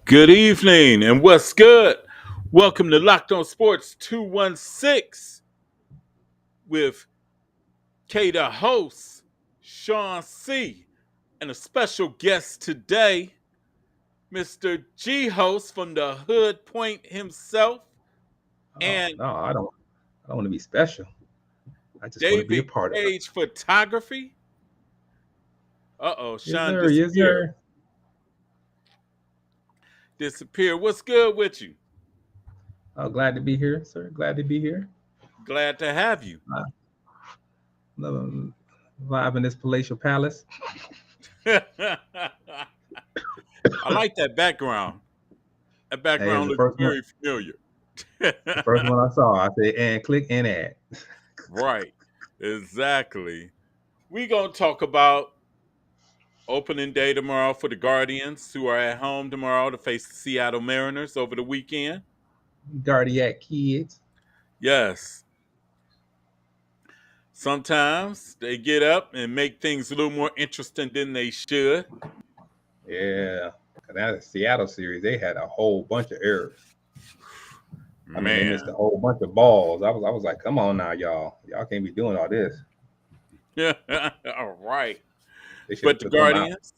Good evening, and what's good? Welcome to Loc'D On Sports 216 with K, the host, Sean C, and a special guest today, Mr. G host from the Hood Point himself, and No, I don't. I don't want to be special. I just want to be a David part of it. Cage Photography. Yes, Sean sir. Yes, disappeared. sir. Disappeared. What's good with you? Glad to be here, sir. Glad to be here. Glad to have you. Another live in this palatial palace. I like that background. That Hey, background the looks first one. very familiar. The first one I saw, I said, "And click and add." Right. Exactly. We gonna talk about opening day tomorrow for the Guardians, who are at home tomorrow to face the Seattle Mariners over the weekend. Guardiac kids. Yes. Sometimes they get up and make things a little more interesting than they should. Yeah. That Seattle series, they had a whole bunch of errors. I mean, they missed a Man. whole bunch of balls. I was like, come on now, y'all. Y'all can't be doing all this. All right. They should But have took them out.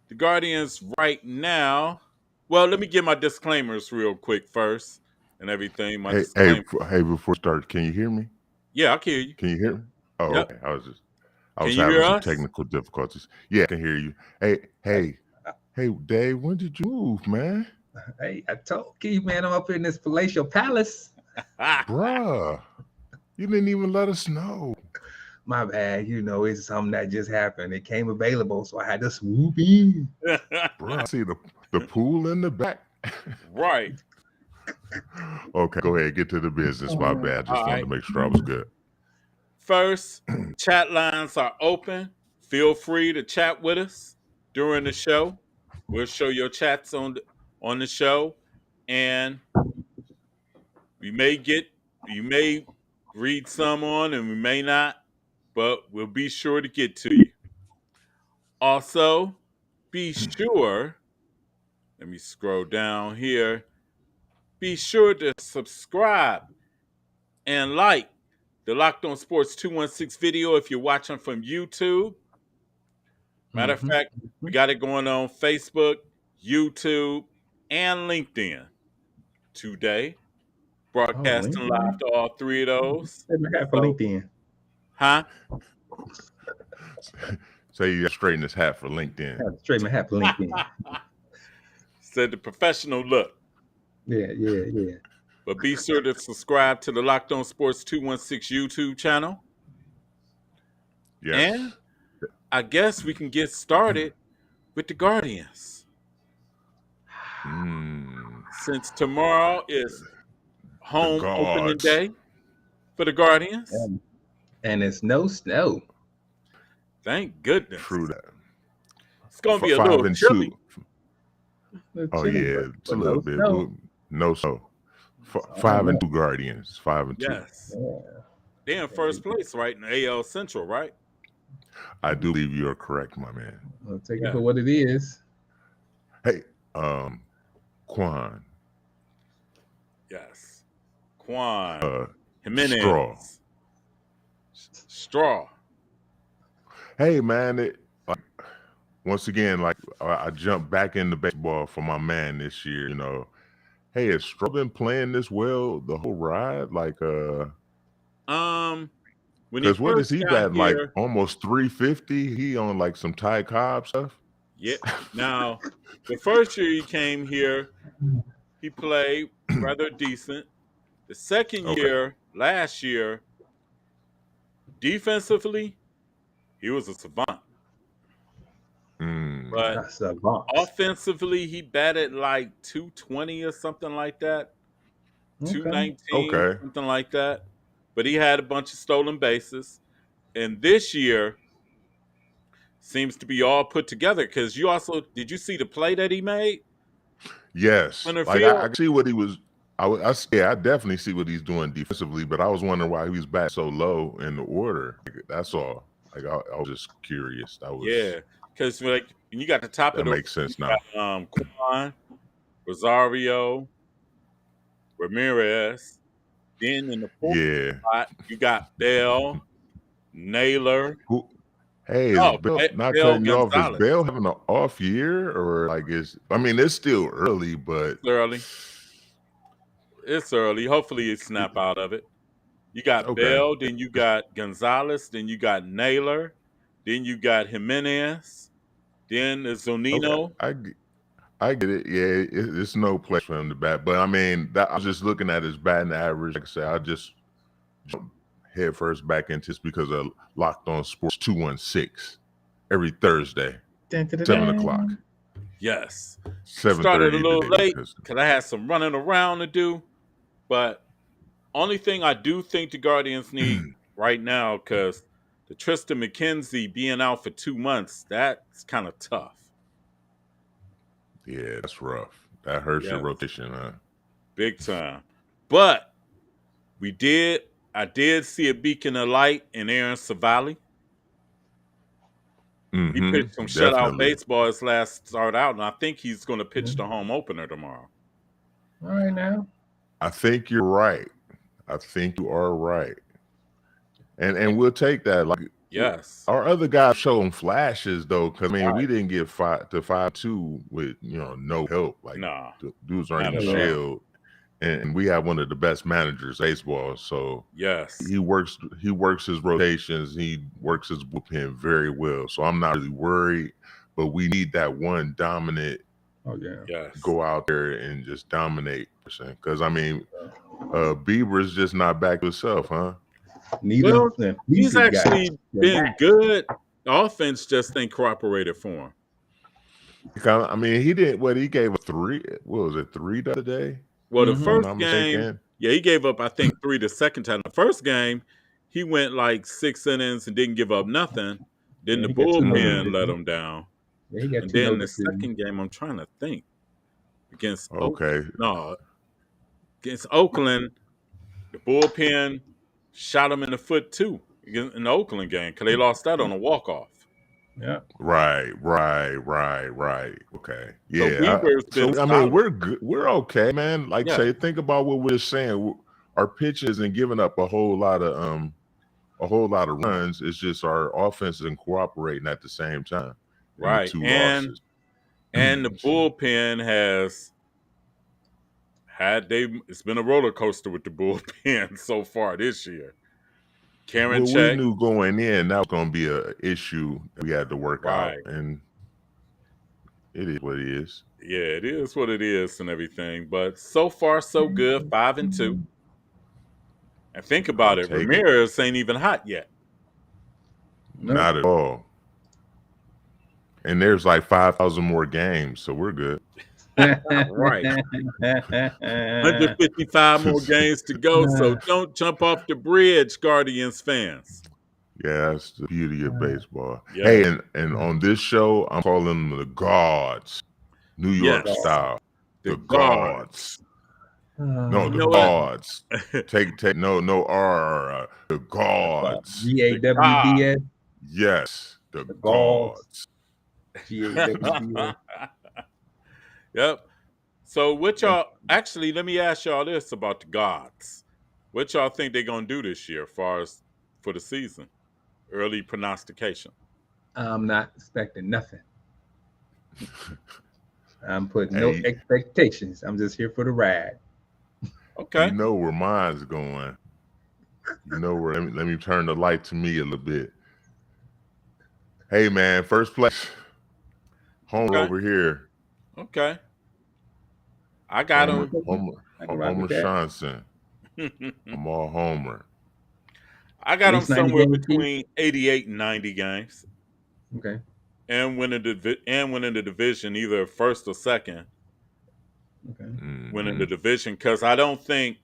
The Guardians right now. Well, let me get my disclaimers real quick first and everything. My disclaimer. Before we start, can you hear me? Yeah, I can hear you. Can you hear me? Oh, Yep. okay. I was Can you having hear some us? technical difficulties. Yeah, I can hear you. Hey, Dave, when did you move, man? Hey, I told Keith, man, I'm up in this palatial palace. Bruh, you didn't even let us know. My bad, it's something that just happened. It came available, so I had to swoop in. Bruh, I see the pool in the back. Right. Okay, go ahead, get to the business. My bad. Just wanted to make sure I was good. First, chat lines are open. Feel free to chat with us during the show. We'll show your chats on the show, and you may read some on, and we may not, but we'll be sure to get to you. Also, be sure. Let me scroll down here. Be sure to subscribe and like the Loc'D On Sports 216 video if you're watching from YouTube. Matter of fact, we got it going on Facebook, YouTube, and LinkedIn today. Broadcasting live to all three of those. Straighten my hat for LinkedIn. Huh? Say you got to straighten his hat for LinkedIn. I have to straighten my hat for LinkedIn. Said the professional look. Yeah. But be sure to subscribe to the Loc'D On Sports 216 YouTube channel. Yes. And I guess we can get started with the Guardians. Since tomorrow is home opening day for the Guardians. And it's no snow. Thank goodness. True that. It's going to be a little chilly. Oh, yeah. It's a little bit. No snow. 5-2 Guardians. 5-2. Yes. Yeah. They're in first place, right? In the AL Central, right? I do believe you're correct, my man. I'll take it for what it is. Hey, Quan. Yes. Quan. Jimenez. Straw. Hey, man. Once again, I jumped back into baseball for my man this year, Hey, has Straw been playing this well the whole ride? Because what is he batting? Like almost 350? He on some Ty Cobb stuff? Yeah. Now, the first year he came here, he played rather decent. The second year, last year, defensively, he was a savant. But offensively, he batted like 220 or something like that. 219, something like that. But he had a bunch of stolen bases. And this year seems to be all put together because did you see the play that he made? Yes. I see what he was. I definitely see what he's doing defensively, but I was wondering why he was back so low in the order. That's all. I was just curious. because like you got the top of That the makes you sense now. got Quan, Rosario, Ramirez. Then in the fourth Yeah. spot, you got Bell, Naylor. Who? Hey, is Oh, Bell not Bell cutting you off? Is Gonzalez. Bell having an off year, or like is? I mean, it's still early, but It's early. It's early. Hopefully, you snap out of it. You got okay. Bell, then you got Gonzalez, then you got Naylor, then you got Jimenez, then the Okay, Zonino. I get it. Yeah, it's no place for him to bat, but I mean, I was just looking at his batting average. Like I said, I just jump head first back into this because of Locked On Sports 216 every Thursday, 7 o'clock, Yes. Started a 7:30 little today late because because I had some running around to do. But only thing I do think the Guardians need right now, because the Tristan McKenzie being out for 2 months, that's kind of tough. yeah, that's rough. That hurts your Yes. rotation, huh? Big time. But I did see a beacon of light in Aaron Savali. He pitched some shutout Definitely. baseball his last start out, and I think he's going to pitch the home opener tomorrow. All right now. I think you're right. I think you are right. And we'll take that. Like, Yes. our other guys showing flashes though, because I mean, we Right. didn't get 5-2 with no help. Like, Nah. the dudes aren't Not even at all. shelled, and we have one of the best managers in baseball. So Yes. he works his rotations. He works his bullpen very well. So I'm not really worried, but we need that one dominant. Oh yeah. Yes. Go out there and just dominate, because I mean, Bieber's just not back to himself, huh? Neither Well, of them. he's These guys. actually been good. The offense just ain't cooperated for him. I mean, he didn't. What, he gave a 3? What was it, 3 the other day? Well, the If I'm first not game, mistaken. yeah, he gave up, I think, 3 the second time. The first game, he went like 6 innings and didn't give up nothing. Then Yeah, the he got 2 bullpen no let him down. Yeah, he got And 2 then no the second game, I'm trying to think, against Okay. against Oakland, the bullpen shot him in the foot too in the Oakland game because they lost that on a walk-off. Yeah. Right. Okay. So Yeah. Bieber's been I mean, solid. we're good. We're okay, man. Like, Yeah. say, think about what we're saying. Our pitch isn't giving up a whole lot of runs. It's just our offense isn't cooperating at the same time. In the Right. 2 losses. And the bullpen has it's been a roller coaster with the bullpen so far this year. Karen Well, we knew going in that was going to be an issue that we had to work out, and it is what it is. Yeah, it is what it is and everything. But so far, so good. 5-2. And think about it, Ramirez ain't even hot yet. Not at all. And there's like 5,000 more games, so we're good. Right. 155 more games to go, so don't jump off the bridge, Guardians fans. Yeah, that's the beauty of baseball. Yeah. Hey, and on this show, I'm calling them the gods, New York style. The gods. No, the gods. Take no R. The gods. GAWDS. Yes, the gods. GAWDS. Yep. So what y'all actually? Let me ask y'all this about the gods. What y'all think they're gonna do this year, as far as for the season? Early prognostication. I'm not expecting nothing. I'm putting no expectations. I'm just here for the ride. Okay. You know where mine's going. You know where. Let me turn the light to me a little bit. Hey man, first place, Homer over here. Okay. I got him. Homer Johnson. I'm all Homer. I got him somewhere between 88 and 90 games. Okay. And winning the division, either first or second. Okay. Winning the division, because I don't think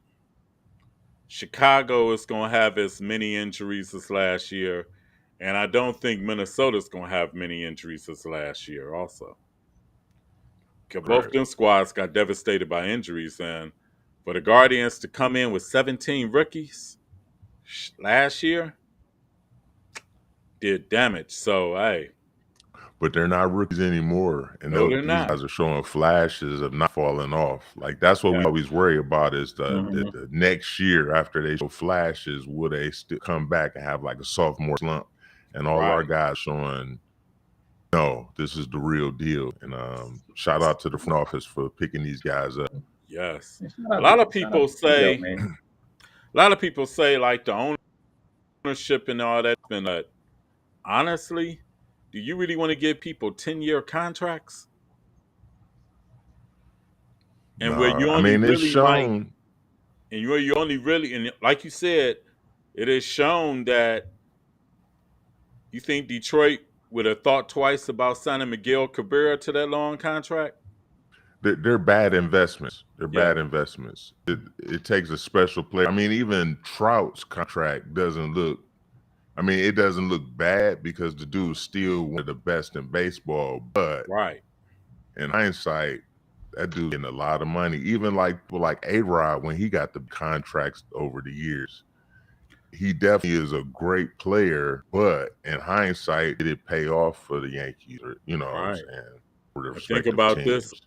Chicago is going to have as many injuries as last year, and I don't think Minnesota's going to have many injuries as last year also. Because both them squads got devastated by injuries, and for the Guardians to come in with 17 rookies last year did damage. So, hey. but they're not rookies anymore. And No, they're these not. guys are showing flashes of not falling off. Like that's what we Yeah. always worry about is Mhm. the next year after they show flashes, will they still come back and have like a sophomore slump? And all our Right. guys showing, no, this is the real deal. And shout out to the front office for picking these guys up. Yes. And A lot of shout people out to Theo, say, man. like the ownership and all that's been, honestly, do you really want to give people 10-year contracts? And where No, you I only mean it's really like, shown. and where you only really, and like you said, it is shown that you think Detroit would have thought twice about signing Miguel Cabrera to that long contract. They're bad investments. They're Yeah. bad investments. It takes a special player. I mean, even Trout's contract doesn't look. I mean, it doesn't look bad because the dude's still one of the best in baseball. But Right. in hindsight, that dude getting a lot of money. Even like people like A-Rod, when he got the contracts over the years, he definitely is a great player. But in hindsight, did it pay off for the Yankees? Or, you know what I'm Right. saying? For the I think respective about teams. this,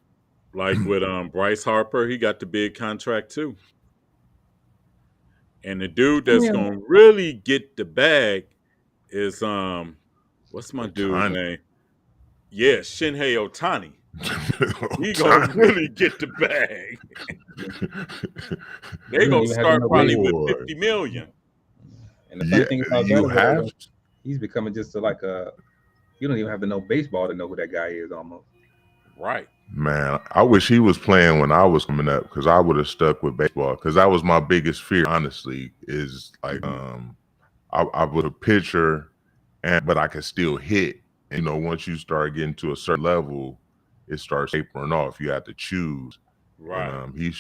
like with Bryce Harper, he got the big contract too. And the dude that's Yeah. gonna really get the bag is what's my dude Ohtani. name? Yeah, Shinhei Otani. He gonna Ohtani. really get the bag. They You don't gonna even have to start know probably baseball. with Boy. 50 million. And the funny Yeah, thing about you that have is he's becoming just like a. You don't even have to know baseball to know who that guy is almost. Right. Man, I wish he was playing when I was coming up because I would have stuck with baseball because that was my biggest fear, honestly, is like I was a pitcher but I could still hit. And you know, once you start getting to a certain level, it starts tapering off. You have to choose. Right. And he's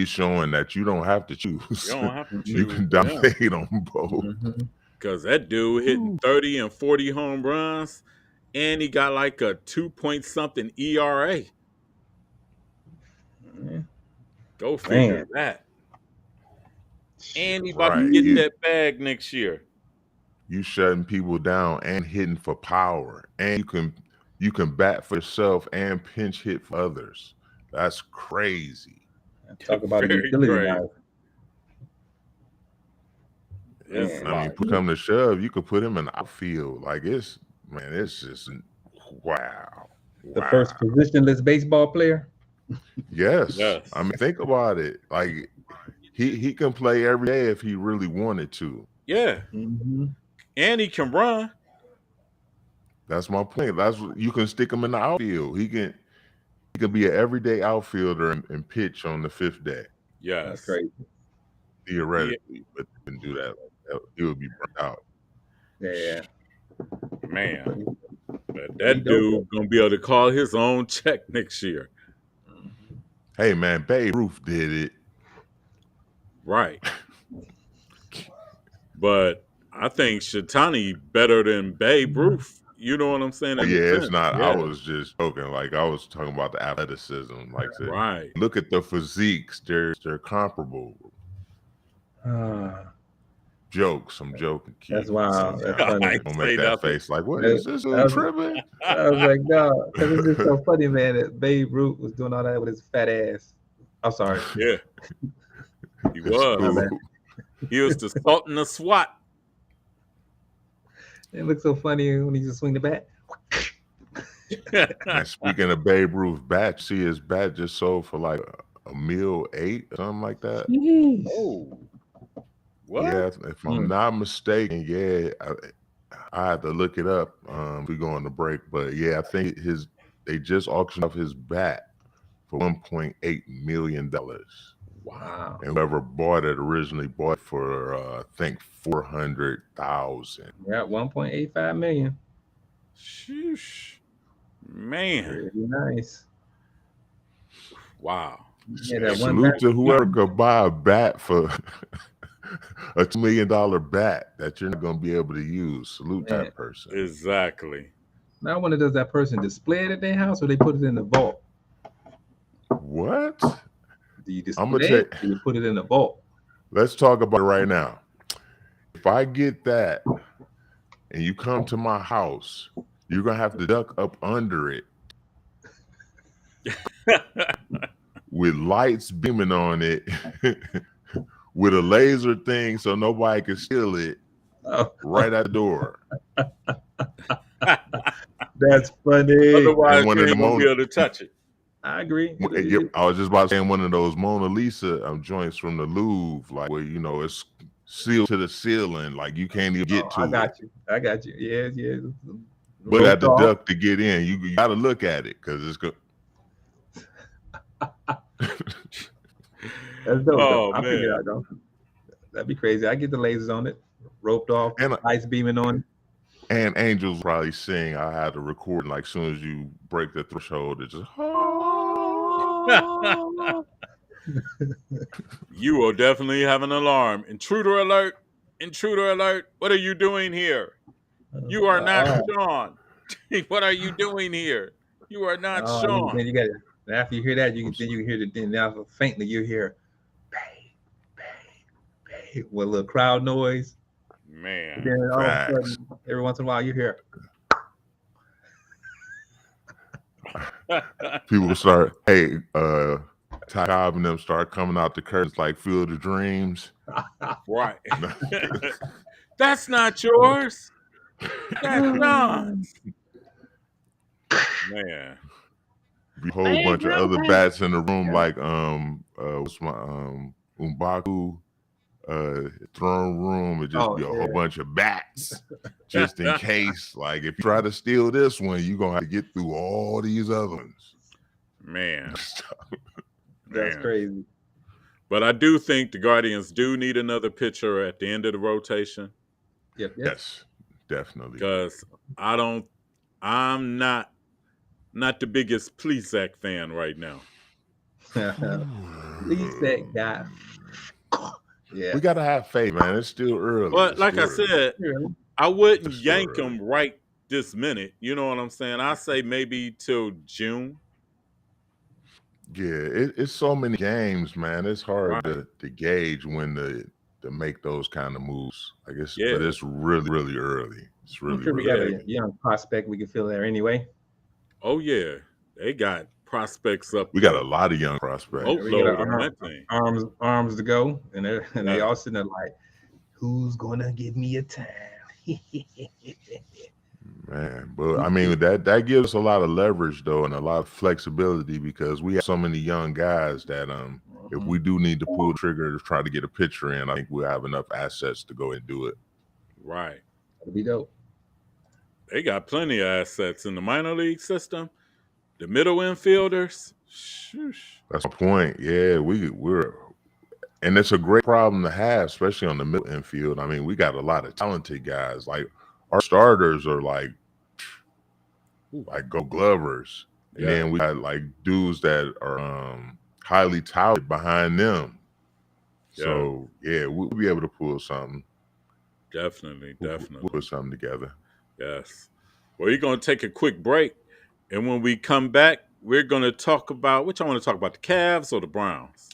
showing that you don't have to choose. You don't have to You choose can with him. dominate on both. Mm-hmm. Because that dude hitting Ooh. 30 and 40 home runs, and he got like a 2-point-something ERA. Yeah. Go figure Man. that. And he about to Right. get that bag next year. You shutting people down and hitting for power. And you can bat for yourself and pinch hit for others. That's crazy. Talk about a Very utility crazy. guy. It's Man, I mean, like, put come to shove, you could put him in the outfield. Like it's just wow. the first positionless baseball player. Yes. Yes. I mean, think about it. Like he can play every day if he really wanted to. yeah. Mm-hmm. And he can run. That's my point. That's what you can stick him in the outfield. He can be an everyday outfielder and pitch on the fifth day. Yes. That's crazy. Theoretically, but he can do that. He would be burnt out. Yeah. Man. But that dude gonna be able to call his own check next year. Hey man, Babe Ruth did it. Right. But I think Shatani better than Babe Ruth. You know what I'm saying? It's not. Yeah. I was just joking. Like I was talking about the athleticism. Like right. Look at the physiques. They're comparable. Jokes. I'm joking. That's wild. That's funny. Don't make that face. Like, what is this? Tripping? I was like, no, because it's just so funny, man. That Babe Ruth was doing all that with his fat ass. I'm sorry. Yeah. He was. He was the salt and the SWAT. It looks so funny when he just swing the bat. And speaking of Babe Ruth bat, see his bat just sold for like $1.8 million or something like that. Jeez. Oh. What? Yeah, if I'm not mistaken, yeah. I had to look it up. We go on the break, but yeah, I think they just auctioned off his bat for $1.8 million. Wow. And whoever bought it originally bought for I think $400,000. Yeah, $1.85 million. Sheesh. Man. Pretty nice. Wow. Yeah, Salute to whoever could buy a bat for a $2 million bat that you're not going to be able to use. Salute that person. Exactly. Now, I wonder, does that person display it at their house or they put it in the vault? What? Do you display it or you put it in the vault? Let's talk about it right now. If I get that and you come to my house You're gonna have to duck up under it with lights beaming on it, with a laser thing so nobody can steal it right at the door. That's funny. Otherwise, And one you of the ain't gonna be Mona, able to touch it. I agree. Yep, I was just about to say one of those Mona Lisa joints from the Louvre, like where it's sealed to the ceiling, like you can't even get to I got you. I got you. Yeah. But you have to duck to get in. You got to look at it because it's good. That's dope. Oh, I'll figure it out, though. That'd be crazy. I get the lasers on it, roped off, And lights beaming on it. And Angels probably sing. I had to record like as soon as you break the threshold, it just. You will definitely have an alarm. Intruder alert! Intruder alert! What are you doing here? You are not Sean. What are you doing here? You are not Sean. Then you got it. After you hear that, you can hear the then now faintly you hear bang, bang, bang with a little crowd noise. Man. And then all of a sudden, every once in a while you hear people start, hey, Ty Cobb and them start coming out the curtains like Field of Dreams. Right. That's not yours. That's not. Man. A whole bunch of other bats in the room, like what's my Umbaku throne room. It just be a whole bunch of bats, just in case. Like if you try to steal this one, you're gonna have to get through all these other ones. Man. That's crazy. But I do think the Guardians do need another pitcher at the end of the rotation. Yep. Yes, definitely. Because I'm not the biggest Plesac fan right now. Plesac guy. Yeah. We gotta have faith, man. It's still early. But like I said, I wouldn't yank him right this minute. You know what I'm saying? I say maybe till June. Yeah, it's so many games, man. It's hard to gauge when to make those kind of moves. I guess, but it's really, really early. It's really, sure really we got a young prospect we can fill there anyway. Oh yeah, they got prospects up. We got a lot of young prospects. Arms to go, and they all sitting there like, "Who's gonna give me a time?" Man, but I mean that gives us a lot of leverage though, and a lot of flexibility because we have so many young guys that if we do need to pull the trigger to try to get a pitcher in, I think we'll have enough assets to go and do it. Right. That'd be dope. They got plenty of assets in the minor league system. The middle infielders. Shoosh. That's the point. Yeah, we're and it's a great problem to have, especially on the middle infield. I mean, we got a lot of talented guys. Like our starters are like Gold Glovers. And then we got like dudes that are highly touted behind them. So we'll be able to pull something. Definitely. We'll put something together. Yes. Well, you're going to take a quick break. And when we come back, we're going to talk about, which I want to talk about, the Cavs or the Browns?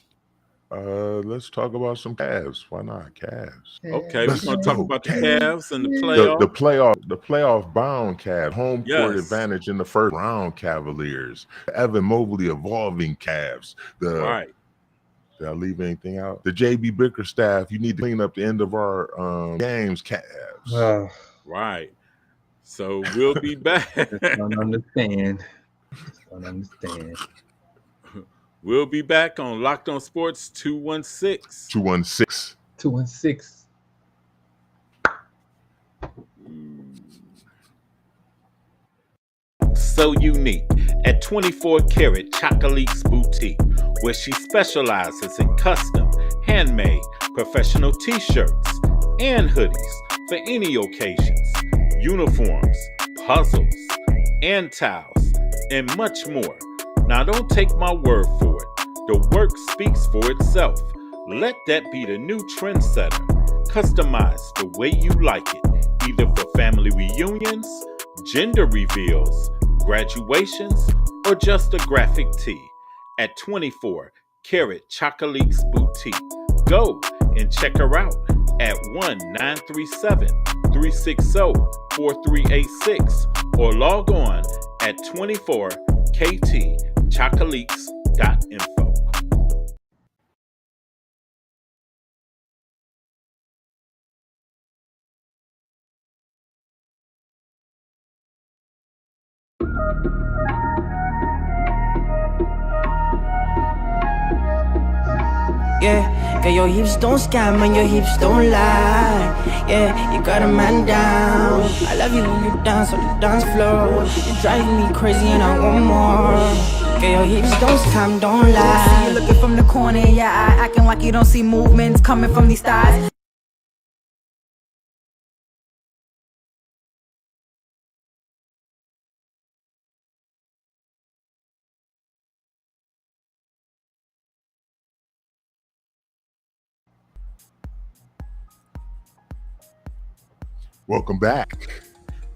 Let's talk about some Cavs. Why not Cavs? Okay, we're going to talk about the Cavs and the playoff. The playoff bound Cavs. Home court advantage in the first round Cavaliers. The Evan Mobley evolving Cavs. Did I leave anything out? The JB Bickerstaff. You need to clean up the end of our games Cavs. Right. So we'll be back. I don't understand. We'll be back on Loc'D On Sports 216. 216. 216. So unique at 24 Karat Chocolate's Boutique, where she specializes in custom, handmade, professional t-shirts and hoodies for any occasions, uniforms, puzzles, and towels, and much more. Now don't take my word for it. The work speaks for itself. Let that be the new trendsetter. Customize the way you like it, either for family reunions, gender reveals, graduations, or just a graphic tee at 24 Karat Chocolate's Boutique. Go and check her out at 1-937-360-4386 or log on at 24ktchocolates.info. Yeah, girl, your hips don't scam and your hips don't lie. Yeah, you got a man down. I love you when you dance on the dance floor. You're driving me crazy and I want more. Girl, your hips don't scam, don't lie. See you looking from the corner in your eye, acting like you don't see movements coming from these thighs. Welcome back.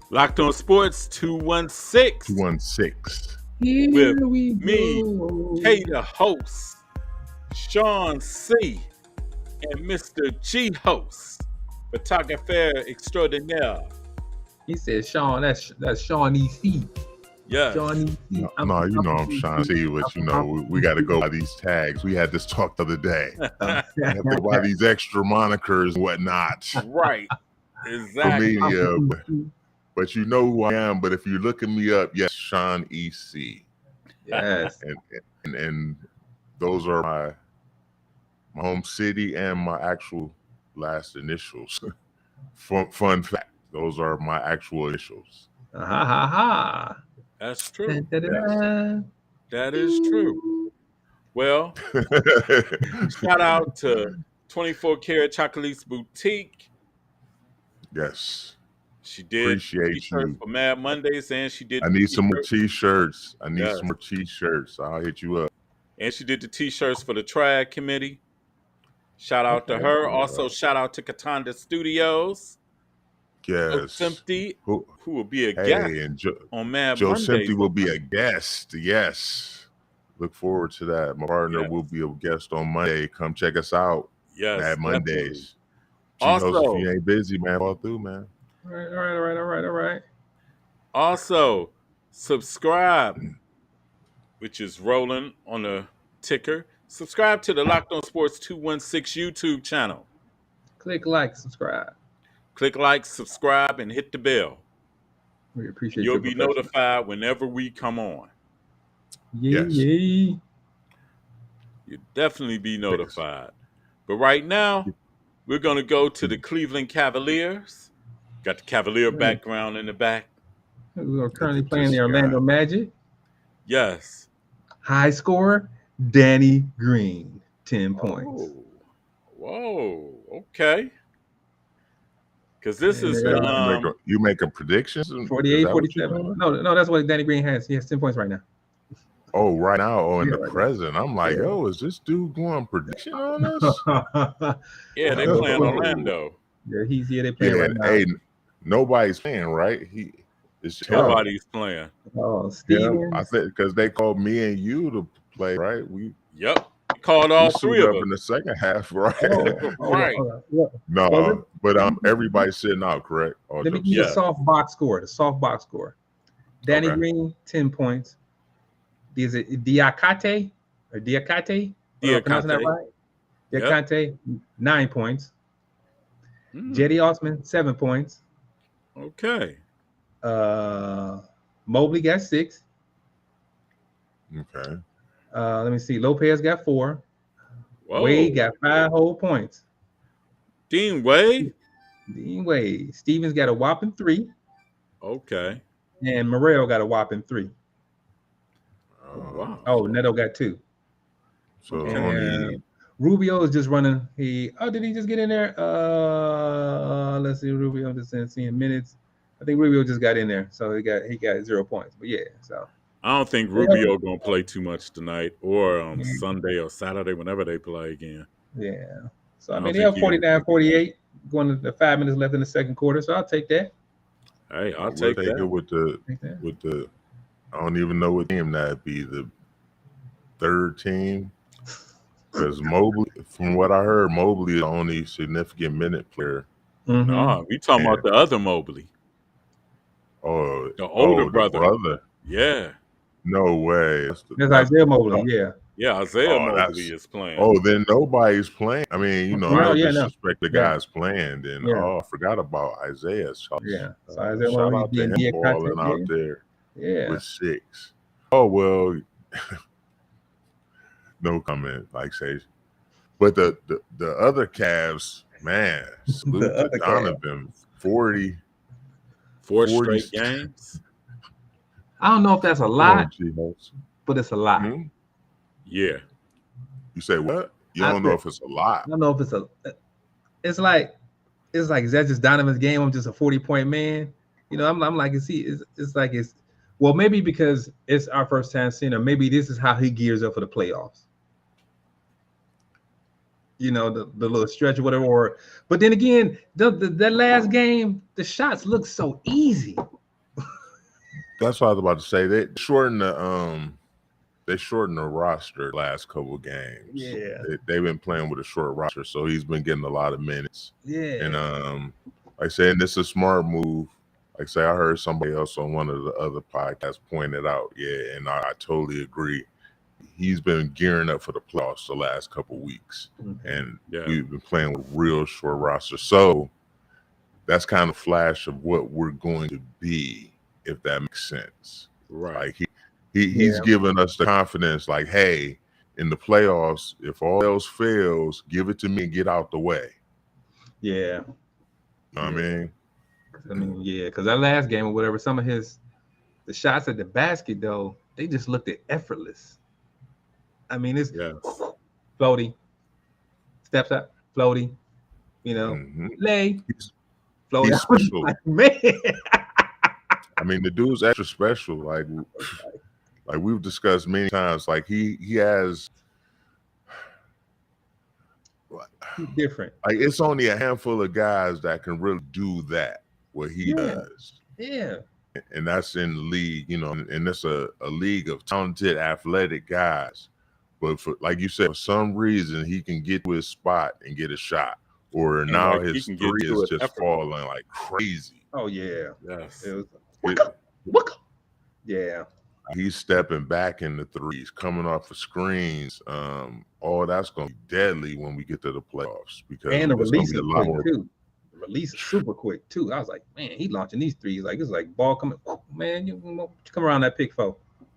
Locked On Sports 216. 216. Here With we me, go. K the host, Sean C, and Mr. G host, photographer extraordinaire. He said, Sean, that's Sean E.C. Yes. Sean E.C. No, I'm Sean C, but we got to go by these tags. We had this talk the other day. We have to go by these extra monikers and whatnot. Right. For Exactly. me, but you know who I am. But if you're looking me up, yes, Sean E.C. Yes. And those are my home city and my actual last initials. Fun fact, those are my actual initials. Ha ha ha. That's true. Da-da-da. That is true. Well, shout out to 24 Karat Chocolates Boutique. Yes. She did Appreciate t-shirts you. for Mad Mondays, and she did. I need some more t-shirts. Yes. Some more t-shirts. I'll hit you up. And she did the t-shirts for the Triad Committee. Shout out to her. Also, shout out to Katanda Studios. Yes. Joe Simpty, who will be a Hey, guest and on Mad Joe Mondays. Simpty will be a guest. Yes. Look forward to that. My partner will be a guest on Monday. Come check us out. Yes. Mad Mondays. Also, if you ain't busy, man, fall through, man. All right. Also, subscribe, which is rolling on the ticker. Subscribe to the Locked On Sports 216 YouTube channel. Click like, subscribe. Click like, subscribe, and hit the bell. We appreciate You'll your be professionalism. notified whenever we come on. Yes. Yay. You'll definitely be notified. But right now, we're going to go to the Cleveland Cavaliers. Got the Cavalier background in the back. We're currently playing the Orlando Magic. Yes. High scorer, Danny Green, 10 points. Whoa. Okay. Because this is you making predictions? 48, 47. No, that's what Danny Green has. He has 10 points right now. Oh, right now, in the present. I'm like, is this dude going prediction on us? Yeah, they playing Orlando. Yeah, they playing right now. Hey, nobody's playing, right? Nobody's playing. Oh, Steven. I think because they called me and you to play, right? Yep. They called all three of us in the second half, right? Right. No, but everybody's sitting out, correct? Let me give you the soft box score. Danny Green, 10 points. Is it Diakate or Diakate? Am I pronouncing that right? Diakate, 9 points. Jetty Osman, 7 points. Okay. Mobley got 6. Okay. Let me see. Lopez got 4. Whoa. Wade got 5 whole points. Dean Wade. Stevens got a whopping 3. Okay. And Morel got a whopping 3. Wow. Oh, Neto got 2. So Rubio is just running. Did he just get in there? Let's see. Rubio just seeing minutes. I think Rubio just got in there, so he got 0 points. But yeah, so I don't think Rubio gonna play too much tonight or Sunday or Saturday whenever they play again. Yeah. So I mean, they have 49-48 going to the 5 minutes left in the second quarter. So I'll take that. Hey, I'll take that. It with the I don't even know what team that'd be. The third team. Because Mobley, from what I heard, Mobley is the only significant minute player. No, we talking about the other Mobley. Oh, the older the brother. Yeah. No way. That's Isaiah Mobley. Yeah. Yeah, Isaiah Mobley is playing. Oh, then nobody's playing. I mean, you know, no disrespect the guys playing. Then I forgot about Isaiah. Yeah. So Isaiah shout Mobley out to him balling out there. Yeah. With 6. Oh well. No comment, like say. But the other Cavs, man, salute to Donovan. 40 straight games. I don't know if that's a lot, but it's a lot. Yeah. You say what? You don't know if it's a lot. I don't know if it's it's like is that just Donovan's game? I'm just a 40-point man. You know, I'm like, well, maybe because it's our first time seeing him, maybe this is how he gears up for the playoffs. You know, the little stretch or whatever. But then again, that last game, the shots look so easy. That's what I was about to say. They shortened the roster last couple of games. Yeah, they've been playing with a short roster, so he's been getting a lot of minutes. Yeah, and like I said, this is a smart move. Like I say, I heard somebody else on one of the other podcasts pointed out. Yeah, and I totally agree. He's been gearing up for the playoffs the last couple weeks, and we've been playing with real short roster. So that's kind of flash of what we're going to be, if that makes sense. Right. Like he's giving us the confidence, like, hey, in the playoffs, if all else fails, give it to me and get out the way. Yeah. You know what I mean? Because that last game or whatever, some of the shots at the basket, though, they just looked effortless. I mean, it's floaty, steps up, floaty, you know, lay, floaty. He's special. Like, man. I mean, the dude's extra special. Like we've discussed many times. Like he has different. Like it's only a handful of guys that can really do that. What he does. Yeah. And that's in the league, you know, and it's a league of talented, athletic guys. But for, like you said, for some reason he can get to his spot and get a shot, or and now his three is just falling like crazy. Oh yeah, yes. Yeah. He's stepping back in the threes, coming off of screens. All that's going to be deadly when we get to the playoffs because the release is quick too. The release is super quick too. I was like, man, he launching these threes like it's like ball coming. Oh, man, you come around that pick four.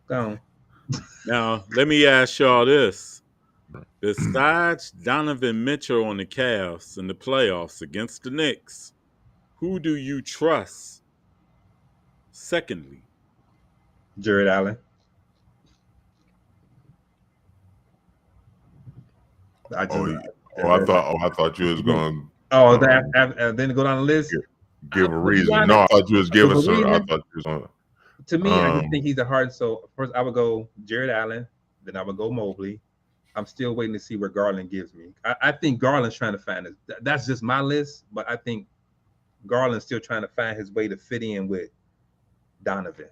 Go on. Now, let me ask y'all this. Besides Donovan Mitchell on the Cavs in the playoffs against the Knicks, who do you trust? Secondly, Jared Allen. I thought you was going. Oh, then go down the list. Give a reason. No, I thought you was giving some. I thought you was on. To me, I just think he's a hard. So first, I would go Jared Allen. Then I would go Mobley. I'm still waiting to see where Garland gives me. I think Garland's trying to find it. That's just my list, but I think Garland's still trying to find his way to fit in with Donovan.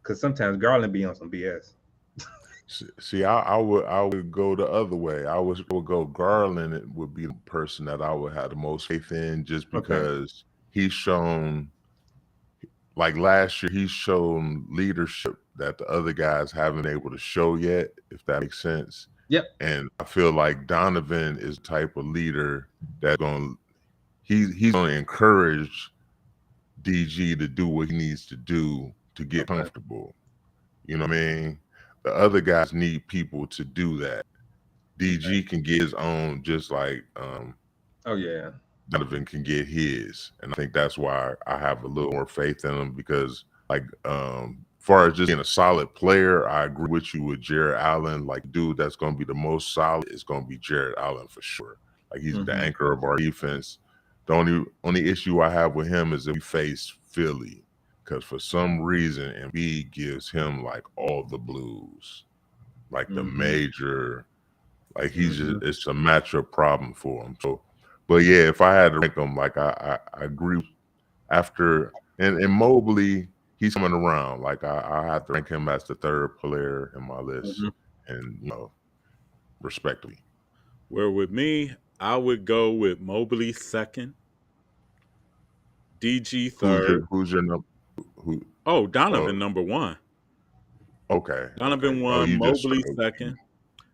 Because sometimes Garland be on some BS. See, I would go the other way. I would go Garland. It would be the person that I would have the most faith in, just because he's shown. Like last year, he's shown leadership that the other guys haven't been able to show yet, if that makes sense. Yep. And I feel like Donovan is the type of leader that's he's going to encourage DG to do what he needs to do to get comfortable. You know what I mean? The other guys need people to do that. DG can get his own, just like Donovan can get his, and I think that's why I have a little more faith in him because, like, far as just being a solid player, I agree with you with Jared Allen. Like, dude, that's going to be the most solid. It's going to be Jared Allen for sure. Like, he's the anchor of our defense. The only issue I have with him is if we face Philly, because for some reason Embiid gives him like all the blues, like the major, like he's just it's a matchup problem for him. So. But yeah, if I had to rank them, like I agree. After and Mobley, he's coming around. Like I have to rank him as the third player in my list, and respectively. Where with me, I would go with Mobley second, DG third. Who's your number? Who? Oh, Donovan number one. Okay. Donovan Okay. one, You just Mobley second.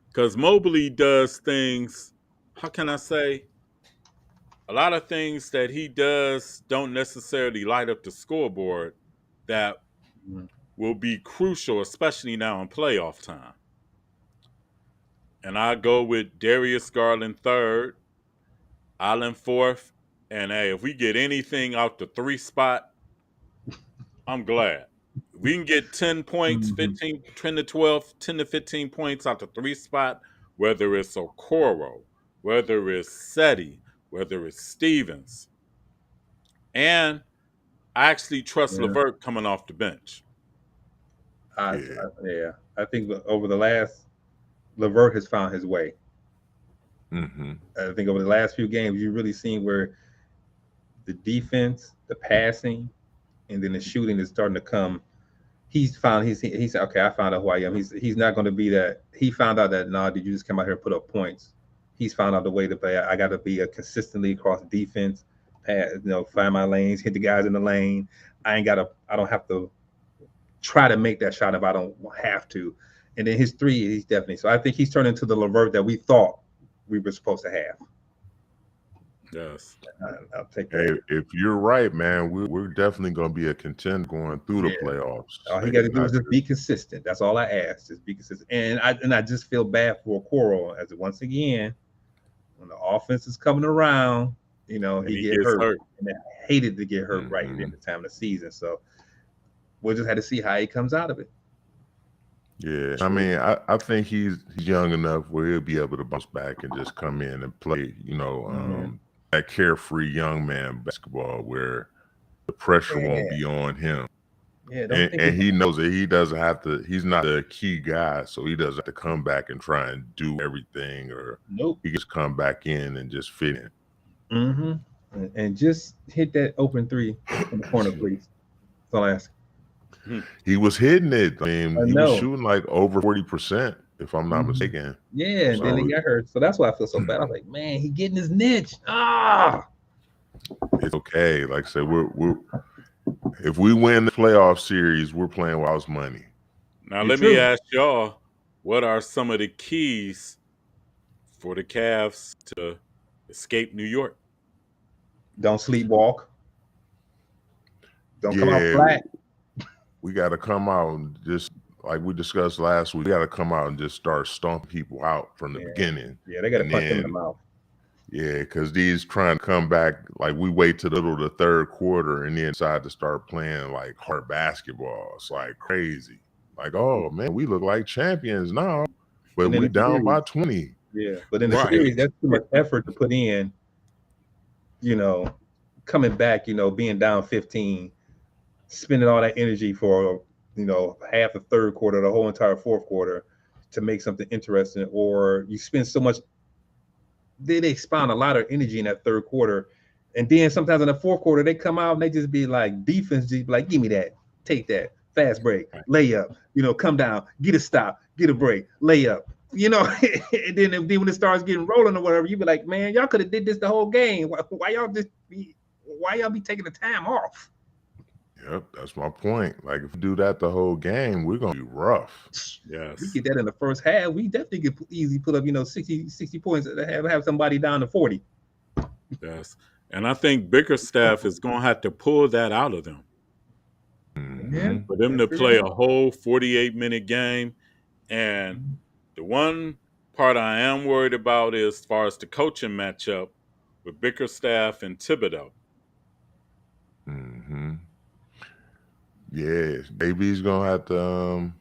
Because Mobley does things, how can I say? A lot of things that he does don't necessarily light up the scoreboard that will be crucial, especially now in playoff time. And I go with Darius Garland third, Allen fourth, and hey, if we get anything out the 3 spot, I'm glad. If we can get 10 points, 15, 10 to 12, 10 to 15 points out the 3 spot, whether it's Okoro, whether it's Seti, whether it's Stevens. And I actually trust LeVert coming off the bench. I think over the last, LeVert has found his way. I think over the last few games, you've really seen where the defense, the passing, and then the shooting is starting to come. He's okay. I found out who I am. He's not going to be that. He found out that did you just come out here and put up points? He's found out the way to play. I got to be consistently across defense, pass, find my lanes, hit the guys in the lane. I don't have to try to make that shot if I don't have to. And then his three, he's definitely. So I think he's turned into the LeVert that we thought we were supposed to have. Yes. I'll take that. Hey, if you're right, man, we're definitely going to be a contender going through the playoffs. All he got to do is just be consistent. That's all I ask. Just be consistent. And I just feel bad for Okoro as once again, when the offense is coming around, he gets hurt. And I hated to get hurt right in the time of the season. So we'll just have to see how he comes out of it. Yeah, I mean, I think he's young enough where he'll be able to bounce back and just come in and play, that carefree young man basketball where the pressure won't be on him. Yeah, and he knows that he doesn't have to. He's not the key guy, so he doesn't have to come back and try and do everything. Or he just come back in and just fit in. And just hit that open three in the corner, please. That's all I ask. He was hitting it. I mean, he was shooting like over 40%, if I'm not mistaken. Yeah, and then he got hurt. So that's why I feel so bad. I was like, man, he getting his niche. It's okay. Like I said, we're if we win the playoff series, we're playing Wild's money. Now let me ask y'all, what are some of the keys for the Cavs to escape New York? Don't sleepwalk. Don't come out flat. We got to come out and just, like we discussed last week, we got to come out and just start stomping people out from the beginning. Yeah, they got to punch them in the mouth. Yeah, because these trying to come back, like we wait till the third quarter and then decide to start playing like hard basketball. It's like crazy. Like, oh, man, we look like champions now, but we down by 20. Yeah, but in the series, that's too much effort to put in, coming back, being down 15. Spending all that energy for, half the third quarter, the whole entire fourth quarter to make something interesting, or you spend so much, they expound a lot of energy in that third quarter. And then sometimes in the fourth quarter, they come out and they just be like, defense, just be like, give me that, take that, fast break, layup, come down, get a stop, get a break, layup, and then when it starts getting rolling or whatever, you be like, man, y'all could have did this the whole game. Why y'all be taking the time off? Yep, that's my point. Like, if we do that the whole game, we're going to be rough. Yes. We get that in the first half, we definitely could easily put up, 60 points to have somebody down to 40. Yes. And I think Bickerstaff is going to have to pull that out of them. For them to play a whole 48-minute game. And the one part I am worried about is as far as the coaching matchup with Bickerstaff and Thibodeau. Yeah, maybe he's gonna have to.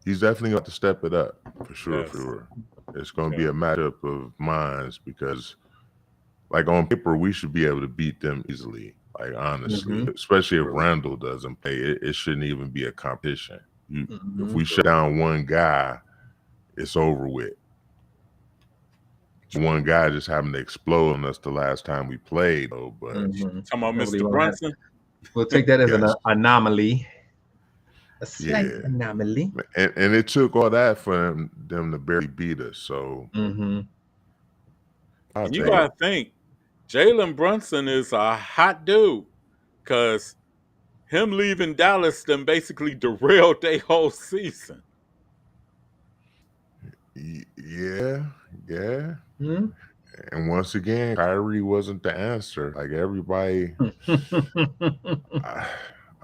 He's definitely gonna have to step it up for sure. Yes. For sure, it's gonna be a matchup of minds because, like on paper, we should be able to beat them easily. Like honestly, especially if Randall doesn't play, it shouldn't even be a competition. If we shut down one guy, it's over with. One guy just happened to explode on us the last time we played, though. But talking about Mr. Brunson. We'll take that as an anomaly. A slight anomaly. And it took all that for them to barely beat us. So And you gotta think, Jalen Brunson is a hot dude, because him leaving Dallas then basically derailed their whole season. Yeah. Hmm? And once again, Kyrie wasn't the answer. Like everybody, I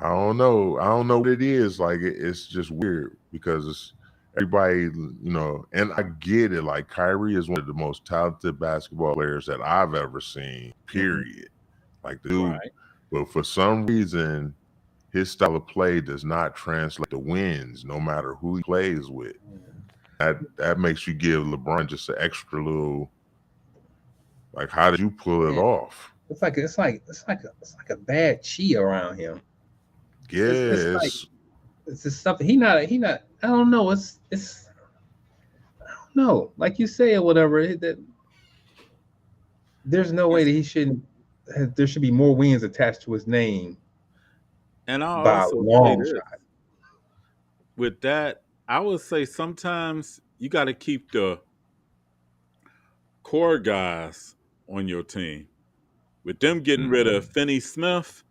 don't know. I don't know what it is. Like it's just weird because it's everybody, and I get it. Like Kyrie is one of the most talented basketball players that I've ever seen, period. Like the dude, Right. but for some reason, his style of play does not translate to wins, no matter who he plays with. That makes you give LeBron just an extra little. Like, how did you pull it off? It's like a bad chi around him. Yes. It's just something he not. I don't know. It's I don't know. Like you say or whatever. That there's no way that he shouldn't. There should be more wins attached to his name. And I'll By a also say long this. shot. With that, I would say sometimes you got to keep the core guys on your team. With them getting rid of Finney Smith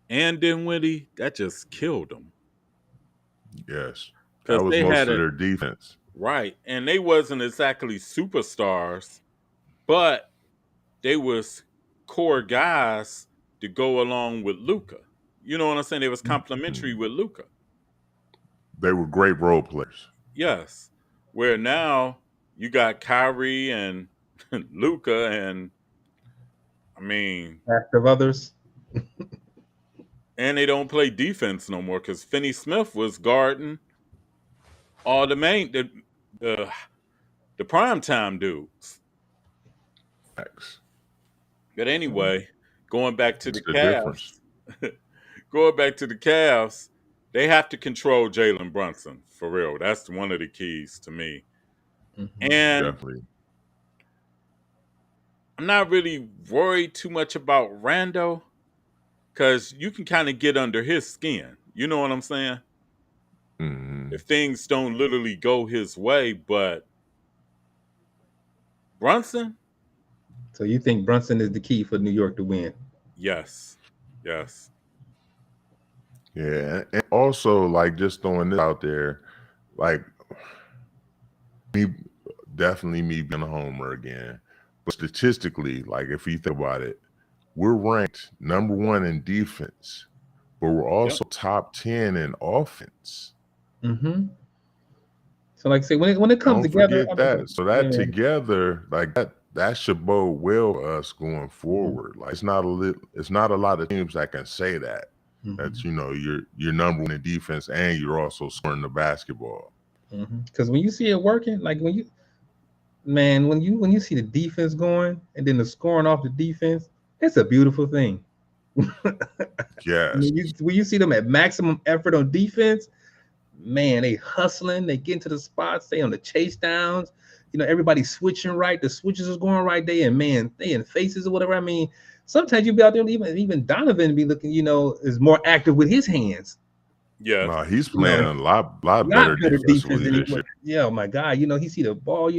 and Dinwiddie, that just killed them. Yes. That Because was they most had of their defense. right, and they wasn't exactly superstars, but they was core guys to go along with Luka. You know what I'm saying? They was complementary with Luka. They were great role players. Yes. Where now you got Kyrie and Luka, and I mean, Active others. and they don't play defense no more because Finney Smith was guarding all the the primetime dudes. Facts. But anyway, going back to That's the the difference. Cavs, going back to the Cavs, they have to control Jalen Brunson for real. That's one of the keys to me. And Definitely. I'm not really worried too much about Rando because you can kind of get under his skin. You know what I'm saying? If things don't literally go his way, but Brunson, So you think Brunson is the key for New York to win? yes. Yeah. And also, like, just throwing this out there, like, definitely me being a homer again. But statistically, like, if you think about it, we're ranked number 1 in defense, but we're also top 10 in offense. Mm-hmm. So, like I say, when it comes Don't together, forget that. So that together, like that should bode well for us going forward. Like it's not a lot of teams that can say that. That's you're number 1 in defense and you're also scoring the basketball. Because when you see it working, like when you see the defense going and then the scoring off the defense, it's a beautiful thing. Yes. When you see them at maximum effort on defense, man, they hustling, they get into the spots, they on the chase downs, everybody's switching right, the switches is going right, they in faces or whatever. I mean, sometimes you be out there, even Donovan be looking, is more active with his hands. Yeah. No, he's playing a lot better defensively than this year. Yeah, oh my God, he see the ball,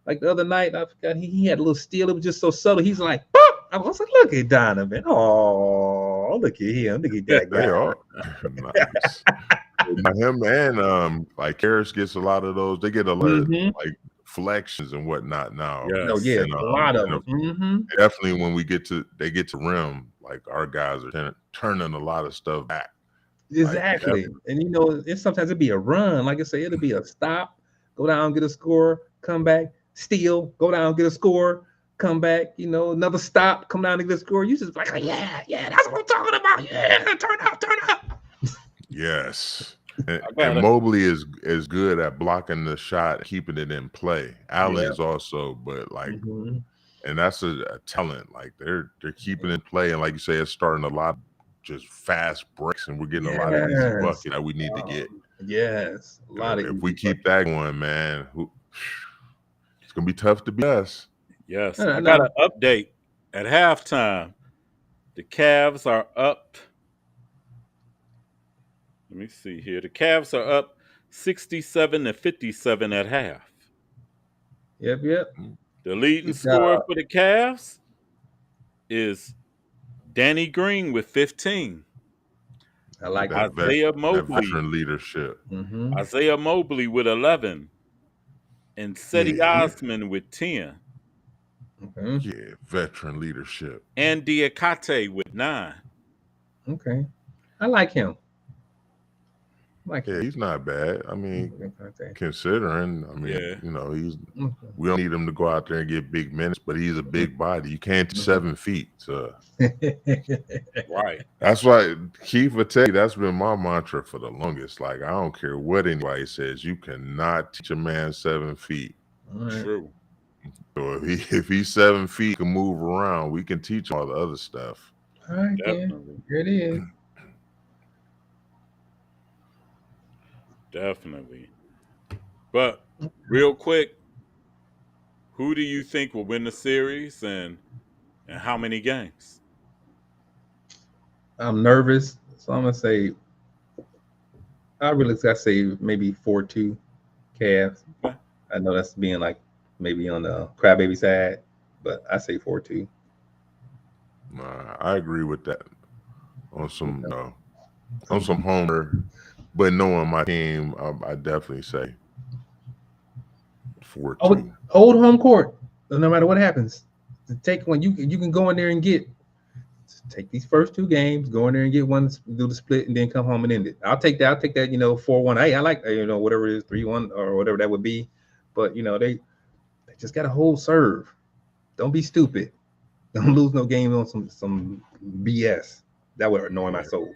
like the other night, I forgot he had a little steal. It was just so subtle. He's like, boop! I was like, look at Donovan. Oh, look at him. Look at that guy. They are nice. Him and like Harris gets a lot of those. They get a lot of like flexions and whatnot now. Yes. No, yeah, a lot of them. Definitely when they get to rim, like our guys are turning a lot of stuff back. Exactly. Like, and it's sometimes it'd be a run. Like I say, it'll be a stop, go down, get a score, come back, steal, go down, get a score, come back, another stop, come down and get a score. You just like, yeah, that's what I'm talking about. Yeah, turn up. Yes. And Mobley is good at blocking the shot, keeping it in play. Allen is also, but like, and that's a talent. Like they're keeping it in play, and like you say, it's starting a lot of just fast breaks, and we're getting a lot of easy buckets that we need to get. Yes, a lot of. If we keep that going, man, it's gonna be tough to beat us. Yes, I got an update at halftime. The Cavs are up. Let me see here. The Cavs are up 67-57 at half. Yep. The leading scorer for the Cavs is Danny Green with 15. I like that Isaiah Mobley. veteran leadership. Mm-hmm. Isaiah Mobley with 11. And Seti Osman with 10. Mm-hmm. Yeah, veteran leadership. And Diakate with 9. Okay. I like him. Yeah, he's not bad. I mean, considering, you know, we don't need him to go out there and get big minutes, but he's a big body. You can't 7 feet. So. Right. That's why Keith will tell you, that's been my mantra for the longest. Like, I don't care what anybody says, you cannot teach a man 7 feet. Right. True. So if he's 7 feet, can move around, we can teach him all the other stuff. All right, Definitely. Here it is. Definitely. But real quick, who do you think will win the series and how many games? I'm nervous, so I'm gonna say I really gotta say maybe 4-2 Cavs. Okay. I know that's being like maybe on the crybaby side, but I say 4-2. I agree with that. On some homer, but knowing my team, I definitely say 4-2. Hold home court, no matter what happens. To take one, you can go in there and take these first 2 games, go in there and get one, do the split, and then come home and end it. I'll take that. 4-1. I like whatever it is, 3-1 or whatever that would be. But they just got to hold serve. Don't be stupid. Don't lose no game on some BS. That would annoy my soul.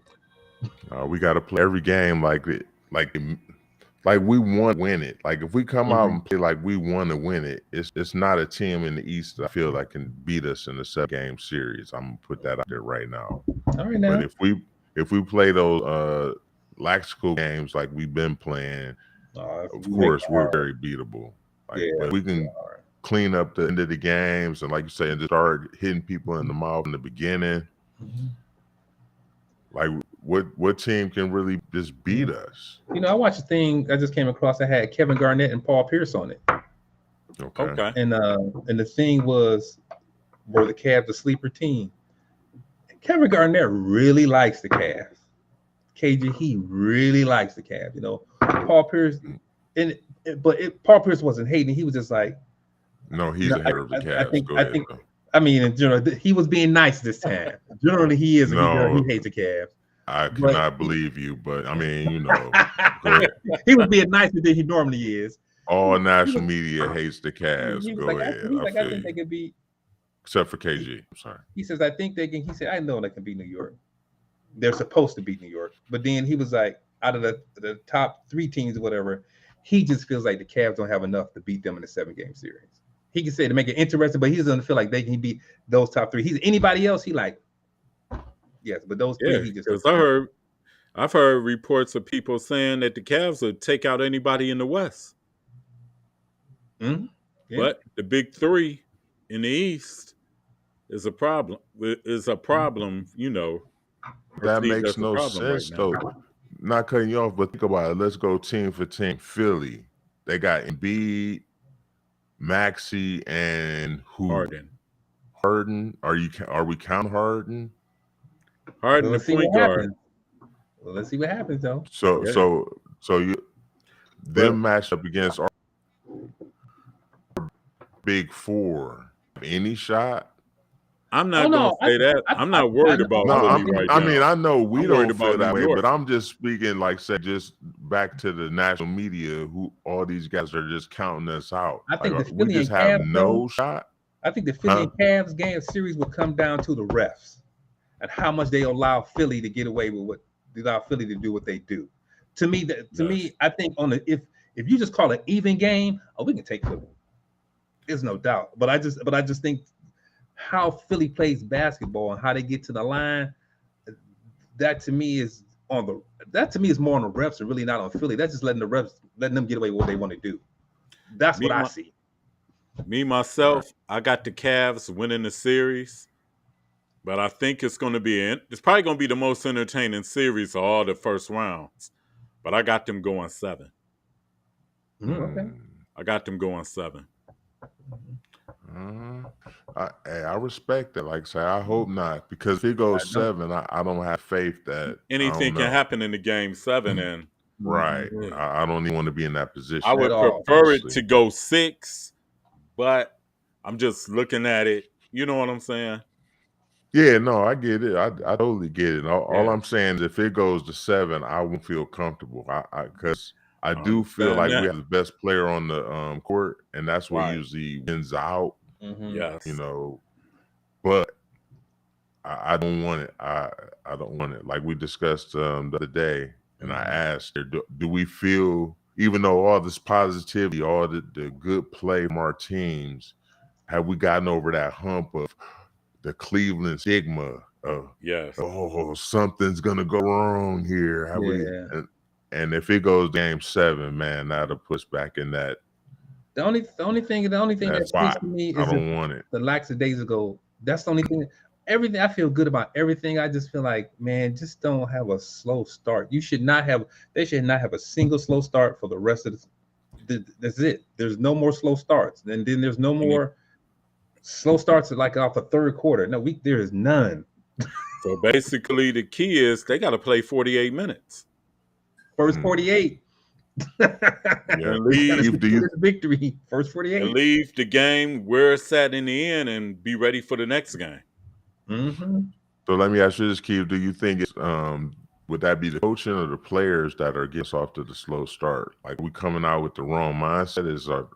We got to play every game like we want to win it. Like if we come out and play like we want to win it, it's not a team in the East I feel like can beat us in the 7-game series. I'm gonna put that out there right now. All right now. But if we play those laxical games like we've been playing, of course we're very beatable. But we can clean up the end of the games and, like you say, and just start hitting people in the mouth in the beginning. Like what team can really just beat us? I watched a thing I just came across that had Kevin Garnett and Paul Pierce on it. Okay. And the thing was, were the Cavs a sleeper team? Kevin Garnett really likes the Cavs. KG, he really likes the Cavs. Paul Pierce, Paul Pierce wasn't hating. He was just like, no, he's a hater of the Cavs. I mean, in general, he was being nice this time. Generally, he is. He hates the Cavs. I cannot believe you, but I mean, he was being nicer than he normally is. All national media hates the Cavs. Go ahead. I think they could beat. Except for KG. I'm sorry. He says, I think they can. He said, I know they can beat New York. They're supposed to beat New York. But then he was like, out of the top 3 teams or whatever, he just feels like the Cavs don't have enough to beat them in a 7-game series. He can say to make it interesting, but he doesn't feel like they can beat those top 3. He's anybody else. He like, yes, but those 3, he just. Because I've heard reports of people saying that the Cavs would take out anybody in the West. Mm-hmm. Yeah. But the big 3 in the East is a problem. That makes no sense though. Not cutting you off, but think about it. Let's go team for team. Philly, they got Embiid, Maxey, and who? Harden. Are we counting Harden? Harden, the point guard. Well, let's see what happens though. So them matched up against our big 4. Any shot? I'm not going to say that. I'm not worried about Philly right now. I mean, I know we don't feel that way, but I'm just speaking just back to the national media, who all these guys are just counting us out. I think we just have no shot. I think the Philly and Cavs game series will come down to the refs and how much they allow Philly to get away with Philly to do what they do. To me, I think if you just call it even game, we can take Philly. There's no doubt. But I just think how Philly plays basketball and how they get to the line, that to me is more on the refs and really not on Philly. That's just letting them get away with what they want to do. That's what I see. Me myself, I got the Cavs winning the series, but I think it's probably going to be the most entertaining series of all the first rounds. But I got them going 7. Okay. I got them going 7. I respect that. Like I say, I hope not, because if it goes 7, I don't have faith that anything can happen in the game 7, and right. I don't even want to be in that position. I would prefer it to go 6, but I'm just looking at it. You know what I'm saying? Yeah, no, I get it. I totally get it. All I'm saying is if it goes to 7, I won't feel comfortable. Because I do feel like we have the best player on the court, and that's what usually wins out. Yes. You know, but I don't want it. I don't want it. Like we discussed the other day, and I asked her, do we feel, even though all this positivity, all the good play from our teams, have we gotten over that hump of the Cleveland stigma of, oh, something's gonna go wrong here? Have we? And if it goes game 7, man, that'll push back in that. The only thing that speaks to me is I don't want it. The lackadaisical. That's the only thing. Everything I feel good about everything. I just feel like, man, just don't have a slow start. They should not have a single slow start for the rest of that's it. There's no more slow starts. And then there's no more slow starts like off the third quarter. No, there is none. So basically the key is they got to play 48 minutes. First 48. And leave the victory. First 48. And leave the game where it's at in the end and be ready for the next game. So let me ask you this, Keith. Do you think it's would that be the coaching or the players that are getting us off to the slow start? Like, we coming out with the wrong mindset? Is our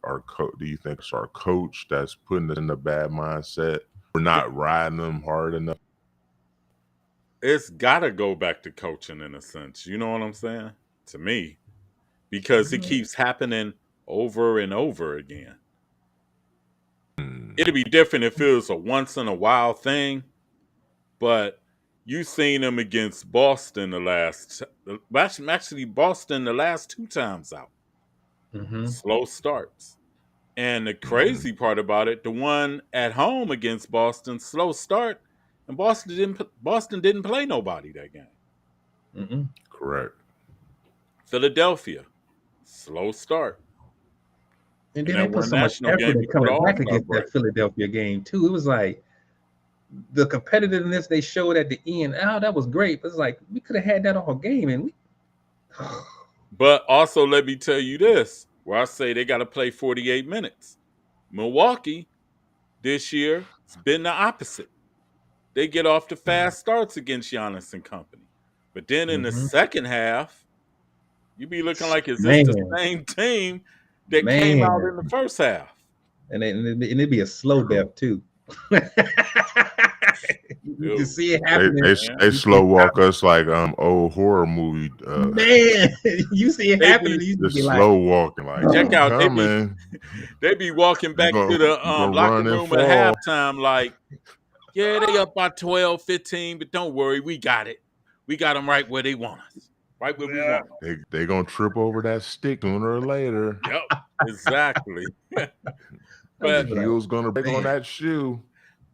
do you think it's our coach that's putting us in a bad mindset? We're not riding them hard enough? It's got to go back to coaching in a sense. You know what I'm saying? To me. Because it keeps happening over and over again. It'd be different if it was a once in a while thing, but you've seen them against Boston actually Boston the last 2 times out. Slow starts. And the crazy part about it, the one at home against Boston, slow start, and Boston didn't play nobody that game. Correct. Philadelphia, slow start. And then they put so much effort in coming back against that Philadelphia game too. It was like the competitiveness they showed at the end. Oh, that was great. But it's like we could have had that all game, and But also, let me tell you this: where I say they got to play 48 minutes. Milwaukee this year has been the opposite. They get off to fast starts against Giannis and company, but then in the second half, you be looking like it's just the same team that came out in the first half. And it'd be a slow death too. You can see it happening. They slow walk us like old horror movie. Man, you see it happening. You just slow walking like. Check out, they be walking back to the locker room at halftime like, yeah, they up by 12, 15, but don't worry, we got it. We got them right where they want us. Right where we want them. They gonna trip over that stick sooner or later. Yep, exactly. But heel's gonna break on that shoe.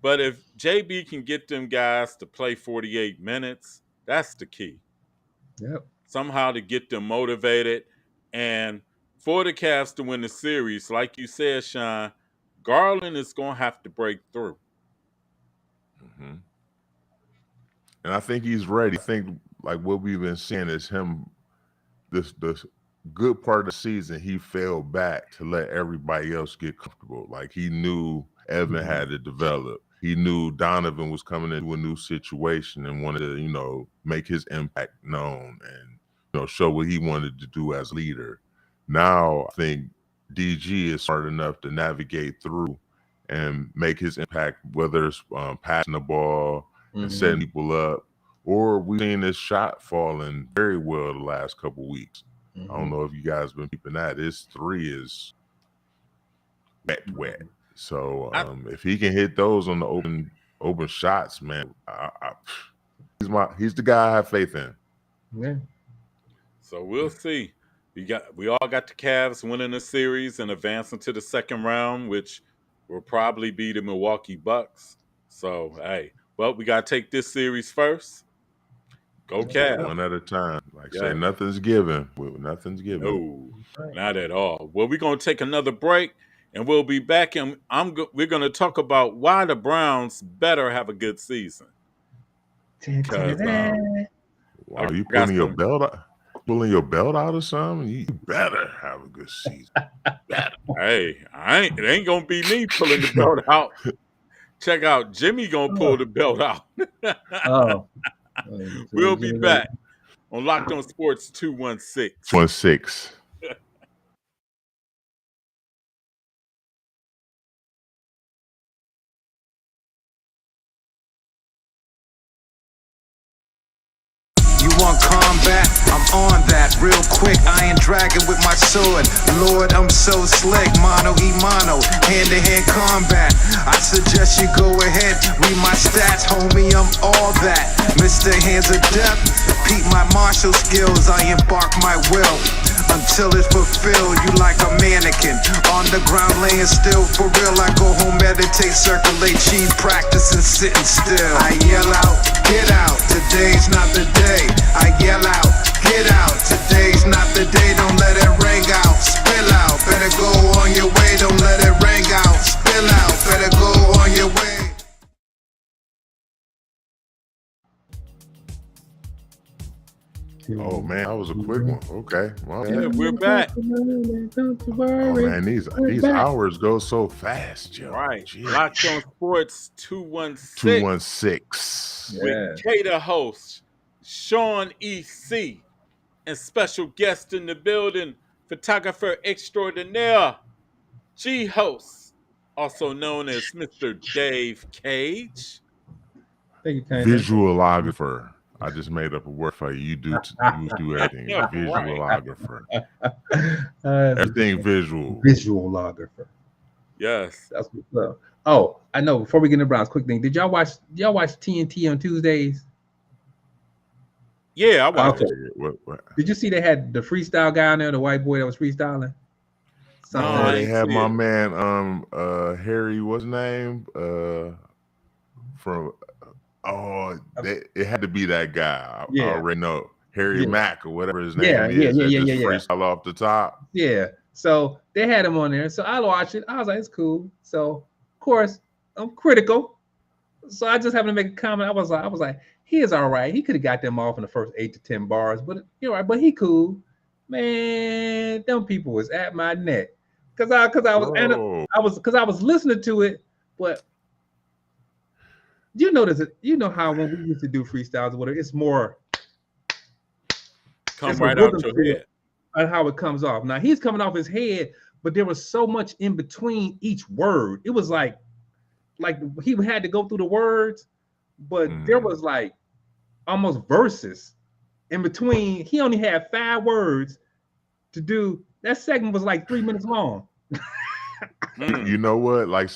But if JB can get them guys to play 48 minutes, that's the key. Yep. Somehow to get them motivated. And for the Cavs to win the series, like you said, Sean, Garland is going to have to break through. And I think he's ready. I think like what we've been seeing is him, this good part of the season, he fell back to let everybody else get comfortable. Like he knew Evan had to develop. He knew Donovan was coming into a new situation and wanted to, make his impact known and, show what he wanted to do as leader. Now I think DG is smart enough to navigate through and make his impact, whether it's passing the ball and setting people up, or we've seen this shot falling very well the last couple weeks. I don't know if you guys have been keeping that. His 3 is wet. So if he can hit those on the open shots, man, he's the guy I have faith in. Yeah. So we'll see. We all got the Cavs winning the series and advancing to the second round, which will probably be the Milwaukee Bucks. So but we got to take this series first. Go Cavs. One at a time. Say nothing's given. Nothing's given. No, not at all. Well, we're going to take another break. And we'll be back, and we're going to talk about why the Browns better have a good season. Because wow, you pulling your belt out? Pulling your belt out or something? You better have a good season. Better. Hey, it ain't gonna be me pulling the belt out. Check out Jimmy gonna pull the belt out. We'll be back on Loc'D On Sports 216. 16. You want combat? I'm on that real quick. Iron Dragon with my sword. Lord, I'm so slick. Mano y mano, hand-to-hand combat. I suggest you go ahead, read my stats, homie. I'm all that. Mr. Hands of Death, peep my martial skills. I embark my will until it's fulfilled. You like a mannequin on the ground laying still. For real, I go home, meditate, circulate, cheese, practicing sitting still. I yell out, get out. Today's not the day. I yell out, get out. Today's not the day. Don't let it ring out. Spill out. Better go on your way. Don't let it ring out. Spill out. Better go on your way. Oh man, that was a quick one. Okay, well, yeah, we're back. Oh man, these hours go so fast, Joe. Right, Loc'D On Sports 216. 216. With Cater host Sean E.C. and special guest in the building, photographer extraordinaire G host, also known as Mr. Dave Cage. Thank you, Kanye. Visualographer. I just made up a word for you. You do everything. Visualographer. Everything visual. Visualographer. Yes. That's what's up. Oh, I know. Before we get into Browns, quick thing. Did y'all watch TNT on Tuesdays? Yeah, I watched it. What? Did you see they had the freestyle guy on there, the white boy that was freestyling? No, they had my man, Harry, what's his name? It had to be that guy. I already know. Harry Mack or whatever his name is. Yeah. Freestyle off the top. Yeah. So they had him on there. So I watched it. I was like, it's cool. So of course I'm critical. So I just happened to make a comment. I was like, he is all right. He could have got them off in the first 8 to 10 bars, but you're right. But he cool. Man, them people was at my neck. Cause I was listening to it, but you know how when we used to do freestyles or whatever, it's more come right out your head and how it comes off. Now he's coming off his head, but there was so much in between each word. It was like he had to go through the words, but there was like almost verses in between. He only had 5 words to do. That segment was like 3 minutes long. You know what? Like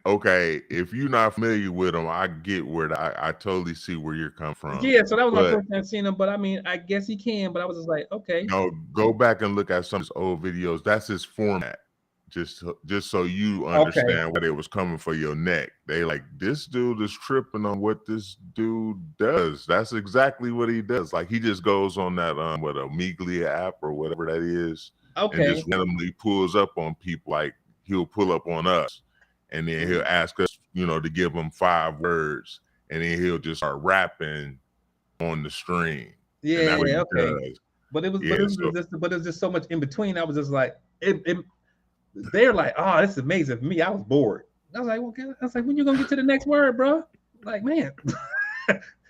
okay, if you're not familiar with him, I get where I totally see where you're coming from. Yeah, so that was my first time seeing him, but I mean, I guess he can, but I was just like, okay. No, go back and look at some of his old videos. That's his format. Just so you understand where they was coming for your neck. They like, this dude is tripping on what this dude does. That's exactly what he does. Like he just goes on that a Meagly app or whatever that is. Okay. And just randomly pulls up on people. Like he'll pull up on us and then he'll ask us, to give him 5 words, and then he'll just start rapping on the stream. Yeah, okay. But it was just so much in between. I was just like, they're like, oh, this is amazing. For me, I was bored. I was like, okay. I was like, when you gonna get to the next word, bro? Like, man,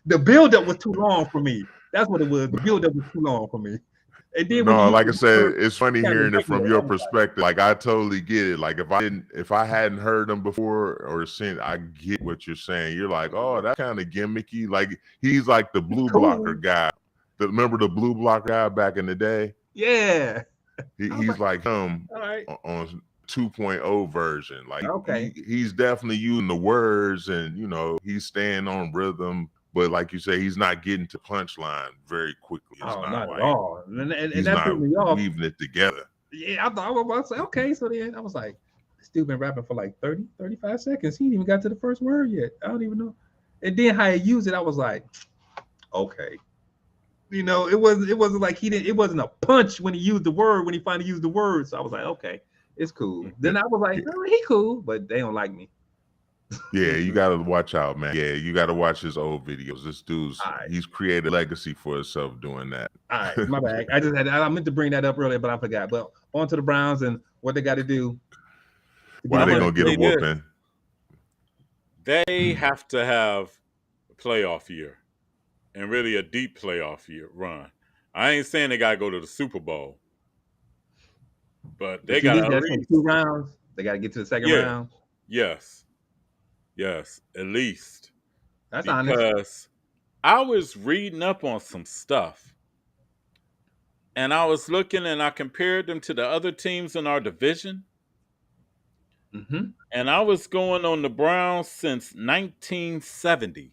the build-up was too long for me. That's what it was. The build-up was too long for me. And then like I said, it's funny hearing it from your perspective. Like I totally get it. Like if I hadn't heard them before or seen, I get what you're saying. You're like, oh, that's kind of gimmicky. Like he's like the blue blocker guy. Remember the blue block guy back in the day? Yeah. He's like him on 2.0 version. Like he's definitely using the words and he's staying on rhythm. But like you say, he's not getting to punchline very quickly. It's not at all. And he's that threw me off. Weaving it together. Yeah, I was like, okay. So then I was like, this dude been rapping for like 30, 35 seconds. He ain't even got to the first word yet. I don't even know. And then how he used it, I was like, okay. It wasn't like it wasn't a punch when he used the word, when he finally used the word. So I was like, okay. It's cool. Then I was like, oh, he cool, but they don't like me. Yeah, you gotta watch out, man. Yeah, you gotta watch his old videos. This dude's he's created a legacy for himself doing that. All right, my bad. I meant to bring that up earlier, but I forgot. But on to the Browns and what they got to do. Why they gonna get a whooping? They have to have a playoff year, and really a deep playoff year run. I ain't saying they gotta go to the Super Bowl, but they got to at least 2 rounds. They got to get to the second round. Yes, at least. That's because honest. I was reading up on some stuff, and I was looking, and I compared them to the other teams in our division. Mm-hmm. And I was going on the Browns since 1970.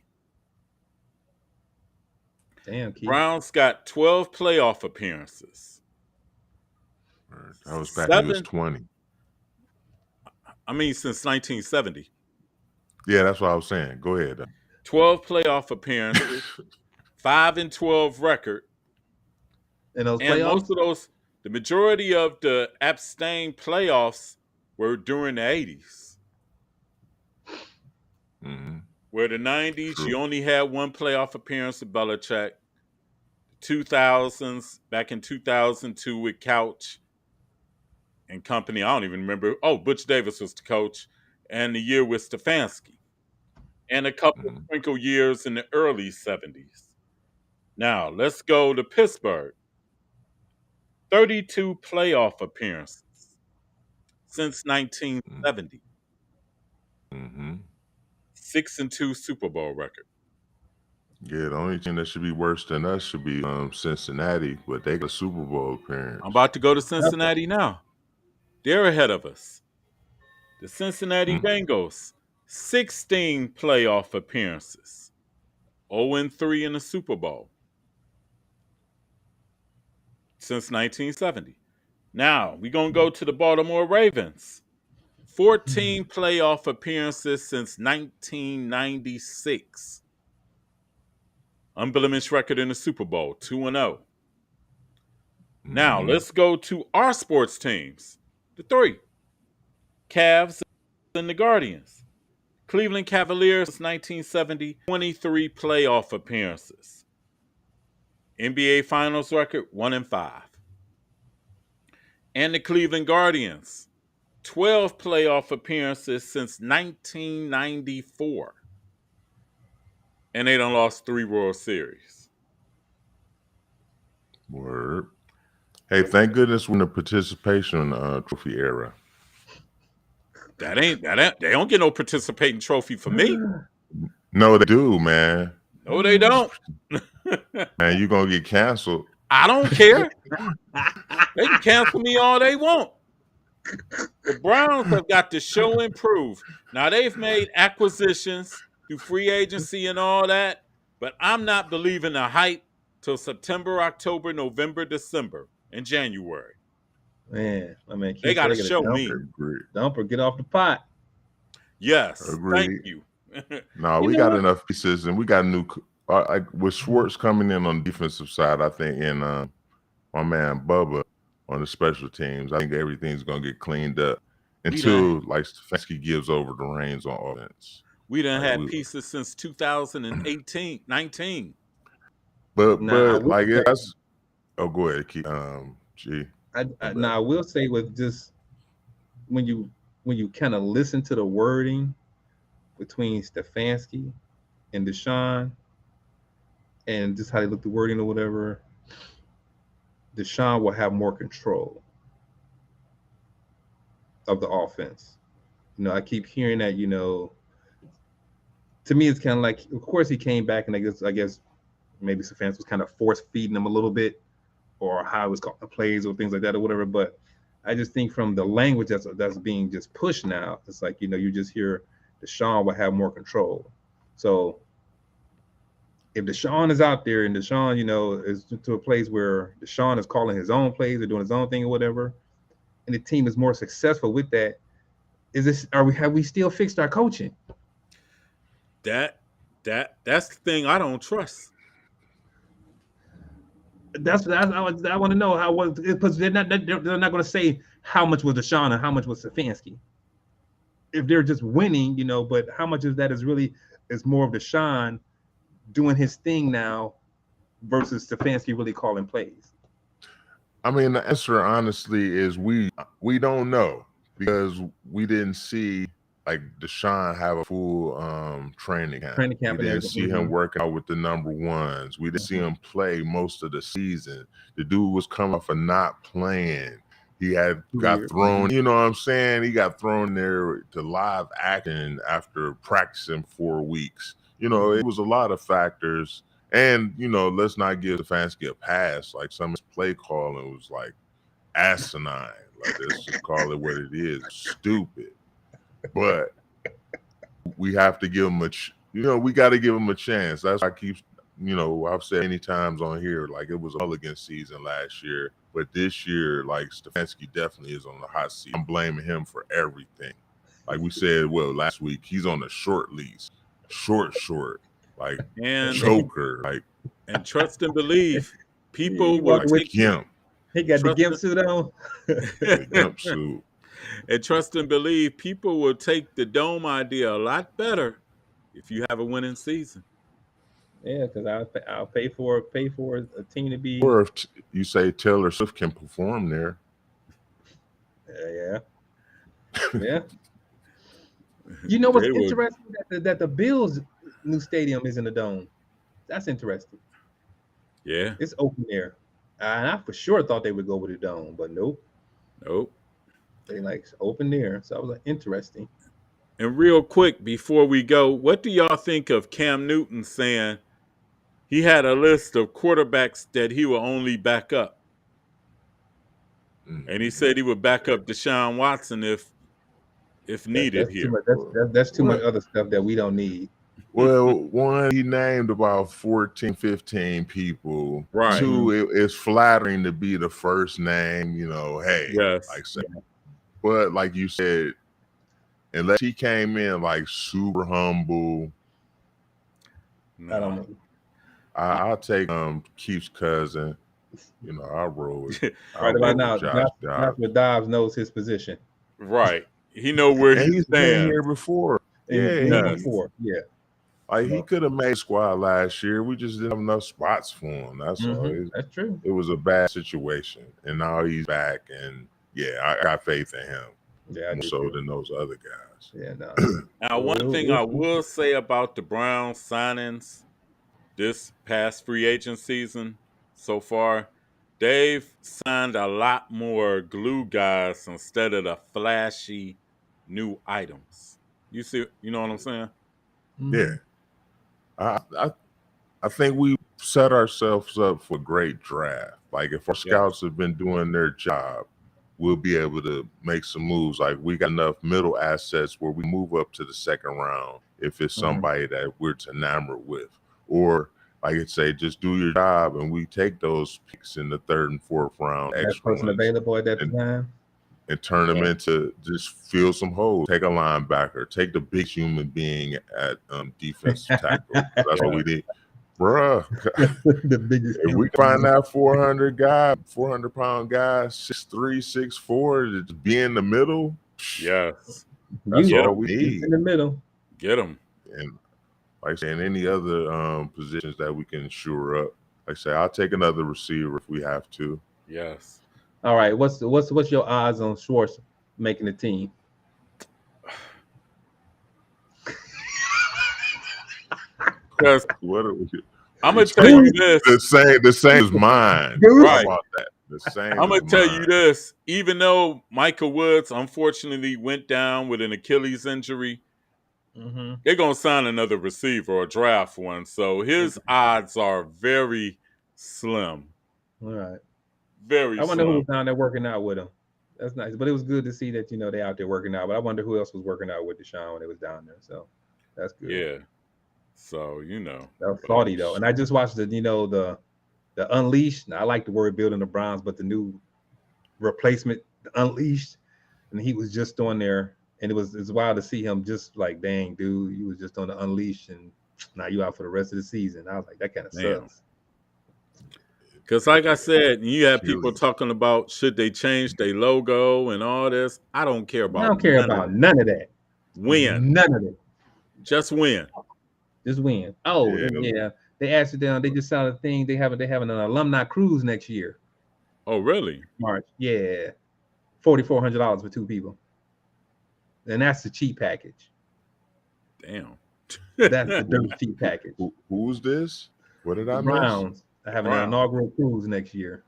Damn, Keith. Browns got 12 playoff appearances. That was back when he was 20. I mean, since 1970. Yeah, that's what I was saying. Go ahead. 12 playoff appearances, 5-12 record. And those and playoffs? Most of those, the majority of the abstained playoffs were during the 80s. Mm-hmm. Where the 90s, you only had one playoff appearance with Belichick. 2000s, back in 2002 with Couch and company. I don't even remember. Oh, Butch Davis was the coach. And the year with Stefanski. And a couple of sprinkle years in the early 70s. Now, let's go to Pittsburgh. 32 playoff appearances since 1970. Mm-hmm. 6-2 Super Bowl record. Yeah, the only team that should be worse than us should be Cincinnati, but they got a Super Bowl appearance. I'm about to go to Cincinnati now. They're ahead of us. The Cincinnati Bengals, 16 playoff appearances, 0-3 in the Super Bowl since 1970. Now, we're going to go to the Baltimore Ravens, 14 playoff appearances since 1996. Unblemished record in the Super Bowl, 2-0. Now, let's go to our sports teams, the 3. Cavs and the Guardians. Cleveland Cavaliers, 1970, 23 playoff appearances. NBA Finals record, 1-5. And the Cleveland Guardians, 12 playoff appearances since 1994. And they done lost 3 World Series. Word. Hey, thank goodness we're in the participation trophy era. They don't get no participating trophy for me. No, they do, man. No, they don't. Man, you're going to get canceled. I don't care. They can cancel me all they want. The Browns have got to show and prove. Now, they've made acquisitions through free agency and all that, but I'm not believing the hype till September, October, November, December, and January. Man, I mean, they got to show me. Dumper, get off the pot. Yes, thank you. No, we got enough pieces, and we got new. With Schwartz coming in on the defensive side, I think, and my man Bubba on the special teams, I think everything's gonna get cleaned up until like Stefanski gives over the reins on offense. We done had pieces since 2018, 19. But like that's. Oh, go ahead, Keith. G. I will say with just when you kind of listen to the wording between Stefanski and Deshaun and just how they look at the wording or whatever, Deshaun will have more control of the offense. You know, I keep hearing that, you know, to me, it's kind of like, of course he came back and I guess maybe Stefanski was kind of force feeding him a little bit, or how it was called the plays or things like that or whatever. But I just think from the language that's being just pushed now, it's like, you know, you just hear Deshaun will have more control. So if Deshaun is out there and Deshaun, you know, is to a place where Deshaun is calling his own plays or doing his own thing or whatever, and the team is more successful with that, have we still fixed our coaching? That's the thing I don't trust. That's I want to know how was because they're not going to say how much was Deshaun and how much was Stefanski. If they're just winning, but how much of that is more of Deshaun doing his thing now versus Stefanski really calling plays? I mean, the answer honestly is we don't know because we didn't see like Deshaun have a full training camp. Training camp We and didn't see him working out with the number ones. We didn't see him play most of the season. The dude was coming off of not playing. He got thrown, you know what I'm saying? He got thrown there to live action after practicing 4 weeks. It was a lot of factors. And, let's not give Stefanski a pass. Like some of his play calling was like asinine. Like, let's just call it what it is. Stupid. But we have to give him we got to give him a chance. That's why I keep, I've said many times on here, like it was a mulligan season last year. But this year, like Stefanski definitely is on the hot seat. I'm blaming him for everything. Like we said, last week, he's on a short lease. Short. Like and choker. Like and trust and believe. People will take him. He got the gimp suit on. The gimp suit. And trust and believe, people will take the dome idea a lot better if you have a winning season. Yeah, because I'll pay for a team to be. Or if you say Taylor Swift can perform there. Yeah. You know what's interesting? That the Bills' new stadium is in the dome. That's interesting. Yeah, it's open air. And I for sure thought they would go with the dome, but nope. They like open air. So I was like, interesting. And real quick before we go, what do y'all think of Cam Newton saying he had a list of quarterbacks that he will only back up? And he said he would back up Deshaun Watson if needed here. That's too much other stuff that we don't need. Well, one, he named about 14, 15 people. Right. Two, it's flattering to be the first name, hey. Yes. Like say. But like you said, unless he came in like super humble, I don't know. I'll take Keith's cousin. I'll roll with right about now. That's what Dobbs knows his position. Right. He know where he's been here before. Before. Yeah. Like he could have made squad last year. We just didn't have enough spots for him. That's all. That's true. It was a bad situation, and now he's back. And I got faith in him. Yeah, more so than those other guys. Yeah. No. Now, one thing I will say about the Browns signings this past free agent season so far, they've signed a lot more glue guys instead of the flashy new items. You know what I'm saying? Yeah. I think we set ourselves up for a great draft. Like if our scouts have been doing their job, we'll be able to make some moves. Like we got enough middle assets where we move up to the second round if it's somebody that we're enamored with. Or like I say, just do your job and we take those picks in the third and fourth round. That person available at that time. And turn them into just fill some holes. Take a linebacker. Take the big human being at defensive tackle. That's what we did. Bruh. The biggest. If we find that 400-pound guy, 6'3", 6'4", to be in the middle. Yes. That's all we need. In the middle. Get them. And like I say, in any other positions that we can shore up. Like I say, I'll take another receiver if we have to. Yes. All right, what's your odds on Schwartz making the team? Because what are we? I'm gonna tell you this. The same as mine. Right. About that. The same. I'm gonna tell you this. Even though Michael Woods unfortunately went down with an Achilles injury, they're gonna sign another receiver or draft one. So his odds are very slim. All right. Very. I wonder who was down there working out with him. That's nice, but it was good to see that they out there working out. But I wonder who else was working out with Deshaun when they was down there. So that's good. Yeah. So that was salty though. And I just watched the Unleashed. Now, I like the word building the Browns, but the new replacement, the Unleashed, and he was just on there, and it's wild to see him just like, dang, dude, you was just on the Unleashed, and now you out for the rest of the season. I was like, that kind of sucks. Because, like I said, you have people Chili. talking about should they change their logo and all this. I don't care I about don't care about none of that. Win. None of it. Just win. Just win. Oh, Yeah. and yeah. They asked it down. They just saw the thing. They having an alumni cruise next year. Oh, really? March. Yeah. $4,400 for 2 people. And that's the cheap package. Damn. That's the dirt cheap package. Who's this? What did The I miss? Browns are having an inaugural cruise next year.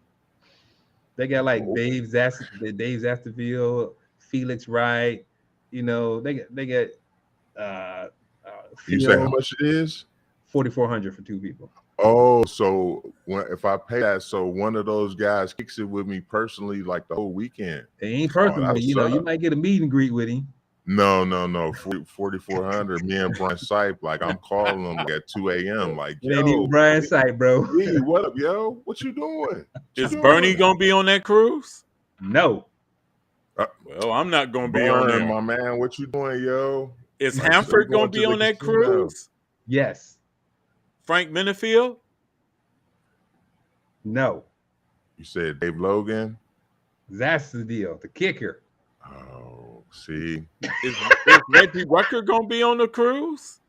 They got like Dave Zastaville, Felix Wright. You know, they get You say how much it is? $4,400 for 2 people. Oh, so if I pay that, so one of those guys kicks it with me personally, like the whole weekend. It ain't personal, you might get a meet and greet with him. No. 4,400. Me and Brian Sipe, like I'm calling him at 2 a.m. Like, it ain't even Brian Sipe, bro. Hey, what up, yo? What you doing? Is Bernie gonna be on that cruise? No. Well, I'm not gonna be on there, my man. What you doing, yo? Is Hanford gonna be on that cruise? Yes. Frank Minifield? No. You said Dave Logan? That's the deal. The kicker. Oh, see. Is Reggie Rucker gonna be on the cruise?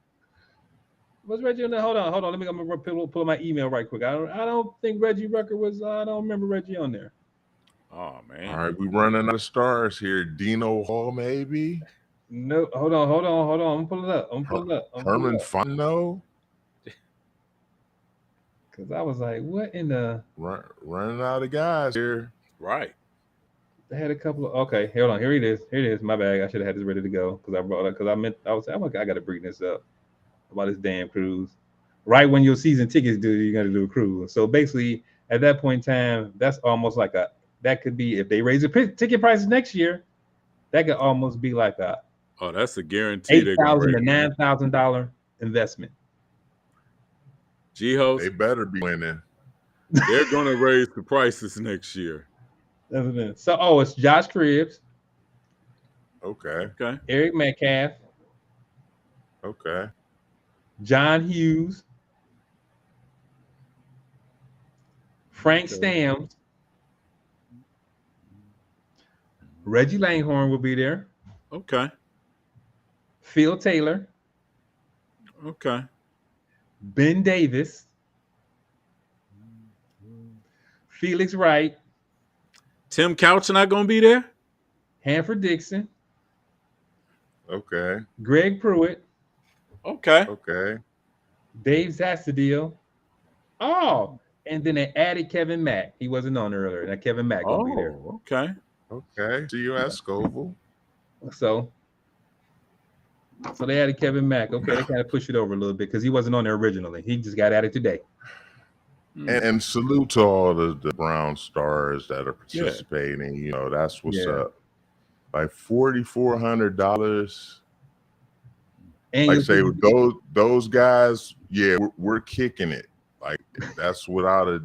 Was Reggie on there? Hold on. Let me pull my email right quick. I don't think Reggie Rucker was. I don't remember Reggie on there. Oh man. All right, we running out of stars here. Dino Hall, maybe. No, hold on. I'm gonna pull it up. Herman Fano. Because I was like, what in the running out of guys here. Right. They had a couple of okay. Hold on. Here it is. My bag. I should have had this ready to go because I brought it because I got to bring this up about this damn cruise. Right when your season tickets due, you're gonna do a cruise. So basically, at that point in time, that's almost like that could be if they raise the ticket prices next year, that could almost be like a that's a guarantee. $8,000 to $9,000 investment. G-Host, they better be winning. They're going to raise the prices next year. So, it's Josh Cribbs. Okay. Eric Metcalf. Okay. John Hughes. Frank Stamms. Reggie Langhorne will be there. Okay. Phil Taylor. Okay. Ben Davis. Felix Wright. Tim Couch not going to be there? Hanford Dixon. Okay. Greg Pruitt. Okay. Dave Zastadil. Oh, and then they added Kevin Mack. He wasn't on earlier. Now Kevin Mack will be there. Okay. See you at Scoville. So they added Kevin Mack. Okay, they kind of pushed it over a little bit because he wasn't on there originally. He just got added today. And salute to all the Brown stars that are participating. You know, that's what's up. Like $4,400. And like say those guys, we're kicking it. Like that's without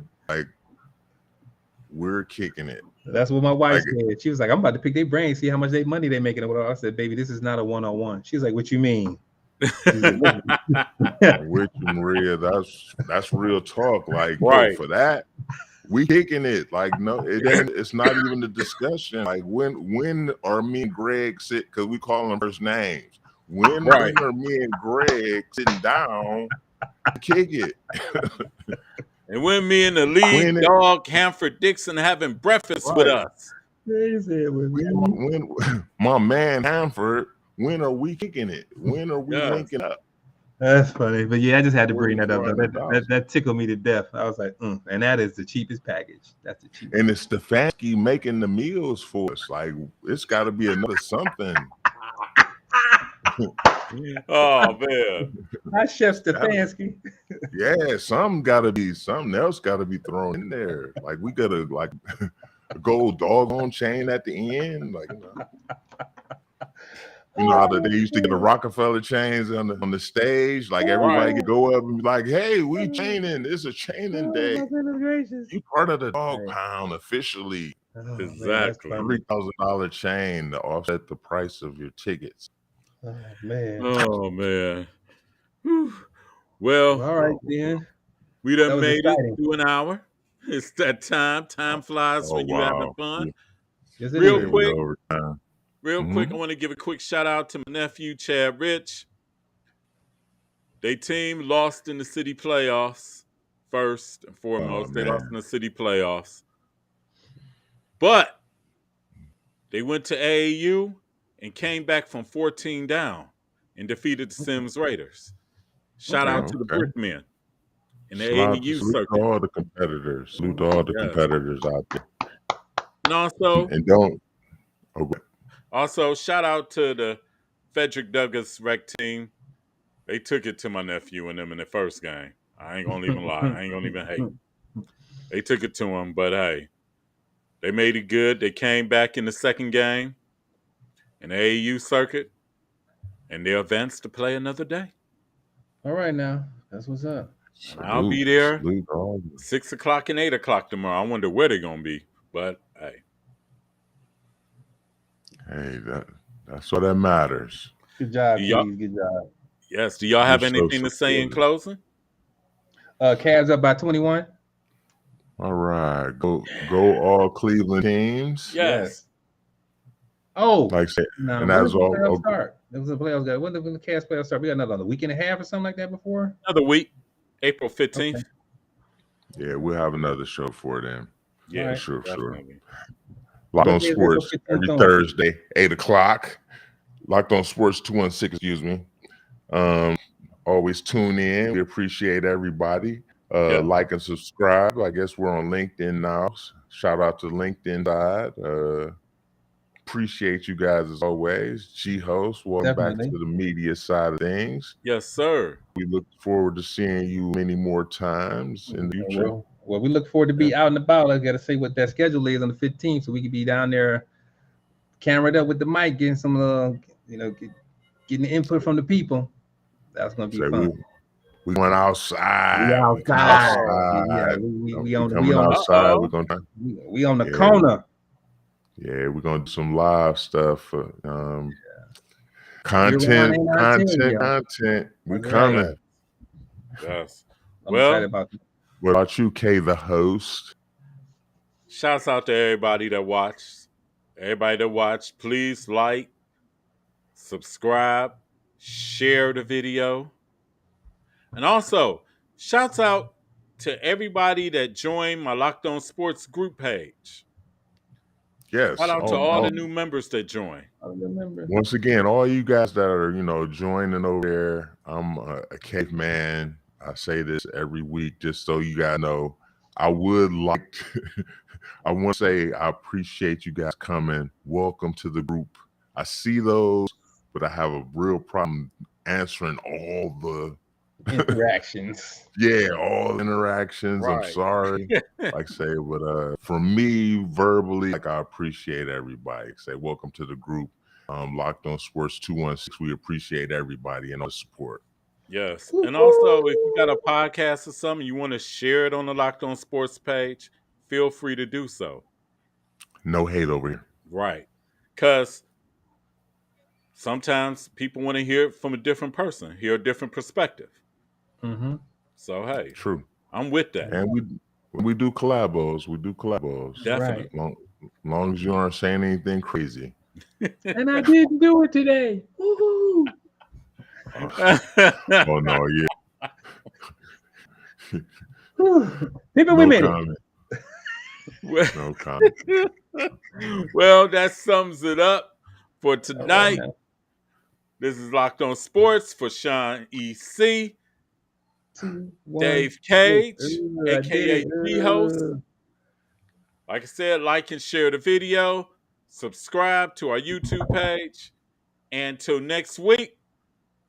we're kicking it. That's what my wife said. She was like, I'm about to pick their brain, see how much money they're making. I said, baby, this is not a one-on-one. She's like, what you mean? With Maria, that's real talk. Like, yo, for that, we kicking it. Like, no, it's not even a discussion. Like, when are me and Greg sit? Because we call them first names. When are me and Greg sitting down to kick it? And when me and the lead dog Hanford Dixon having breakfast with us. When my man Hanford, when are we kicking it? When are we linking up? That's funny. But I just had to bring that up. That tickled me to death. I was like, and that is the cheapest package. That's the cheapest. And it's Stefanski making the meals for us. Like, it's got to be another something. Oh man, that's Chef Stefanski. Something else got to be thrown in there. Like we got a gold doggone chain at the end. Like you know how they used to get the Rockefeller chains on the stage. Like everybody could go up and be like, "Hey, we chaining. It's a chaining day. You part of the dog pound officially." Exactly. $3,000 chain to offset the price of your tickets. Oh man. Whew. Well, all right then. We done made it to an hour. It's that time. Time flies Oh, when you're having wow. fun. Yes, it Real is. quick, Overtime. I want to give a quick shout out to my nephew, Chad Rich. They team lost in the city playoffs. First and foremost, they lost in the city playoffs. But they went to AAU and came back from 14 down and defeated the Sims Raiders. Shout out to the Brickmen in the AAU Salute circuit. to all the competitors. Salute to all the competitors out there. And also, also shout out to the Frederick Douglass rec team. They took it to my nephew and them in the first game. I ain't gonna even lie. I ain't gonna even hate. They took it to him, but hey, they made it good. They came back in the second game in the AAU circuit, and they advanced to play another day. All right, now that's what's up. And I'll be there 6 o'clock and 8 o'clock tomorrow. I wonder where they're gonna be, but hey, that's what that matters. Good job, Keys. Good job. Yes. Do y'all have anything to say in closing? Cavs up by 21. All right, go all Cleveland teams. Yes. Oh, like I said, no, and that's all. Playoffs start. There was a playoffs guy. When the Cavs playoffs start? We got another week and a half or something like that before. Another week, April 15th. Okay. Yeah, we'll have another show for them. Yeah, right. sure. Definitely. Locked On Sports every Thursday, 8 o'clock. Locked On Sports 216. Excuse me. Always tune in. We appreciate everybody. Like and subscribe. I guess we're on LinkedIn now. Shout out to LinkedIn side. Appreciate you guys as always. G-Host, welcome back to the media side of things. Yes, sir. We look forward to seeing you many more times in the future. Well, we look forward to be out and about. I got to say what that schedule is on the 15th, so we can be down there, camered up with the mic, getting some, getting the input from the people. That's gonna be fun. We went outside. We outside. We on outside. We're gonna we on the corner. Yeah, we're gonna do some live stuff. Content. We coming. Yes. I'm excited about that. What about you, Kay, the host? Shouts out to everybody that watched. Please like, subscribe, share the video. And also, shouts out to everybody that joined my Locked On Sports group page. Yes. Shout out to all the new members that joined. Once again, all you guys that are, joining over there, I'm a caveman. I say this every week just so you guys know. I would like to, I want to say I appreciate you guys coming. Welcome to the group. I see those, but I have a real problem answering all the interactions. All interactions. Right. I'm sorry. Like I say, but for me, verbally, I appreciate everybody. Say welcome to the group. Locked On Sports 216. We appreciate everybody and all the support. Yes. And also, if you got a podcast or something, you want to share it on the Locked On Sports page, feel free to do so. No hate over here. Right. Because sometimes people want to hear it from a different person, hear a different perspective. Mm-hmm. So, hey. True. I'm with that. And we do collabos. Definitely. Right. Long as you aren't saying anything crazy. And I didn't do it today. Woo-hoo. Oh no, yeah. People, we made it. No comment. Well, that sums it up for tonight. Right, this is Locked On Sports for Sean E.C., Dave Cage, a.k.a. G-Host. Like I said, like and share the video. Subscribe to our YouTube page. And until next week,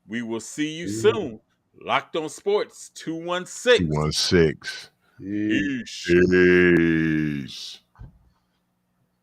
we will see you soon. Locked On Sports 216. Peace. Peace. Peace.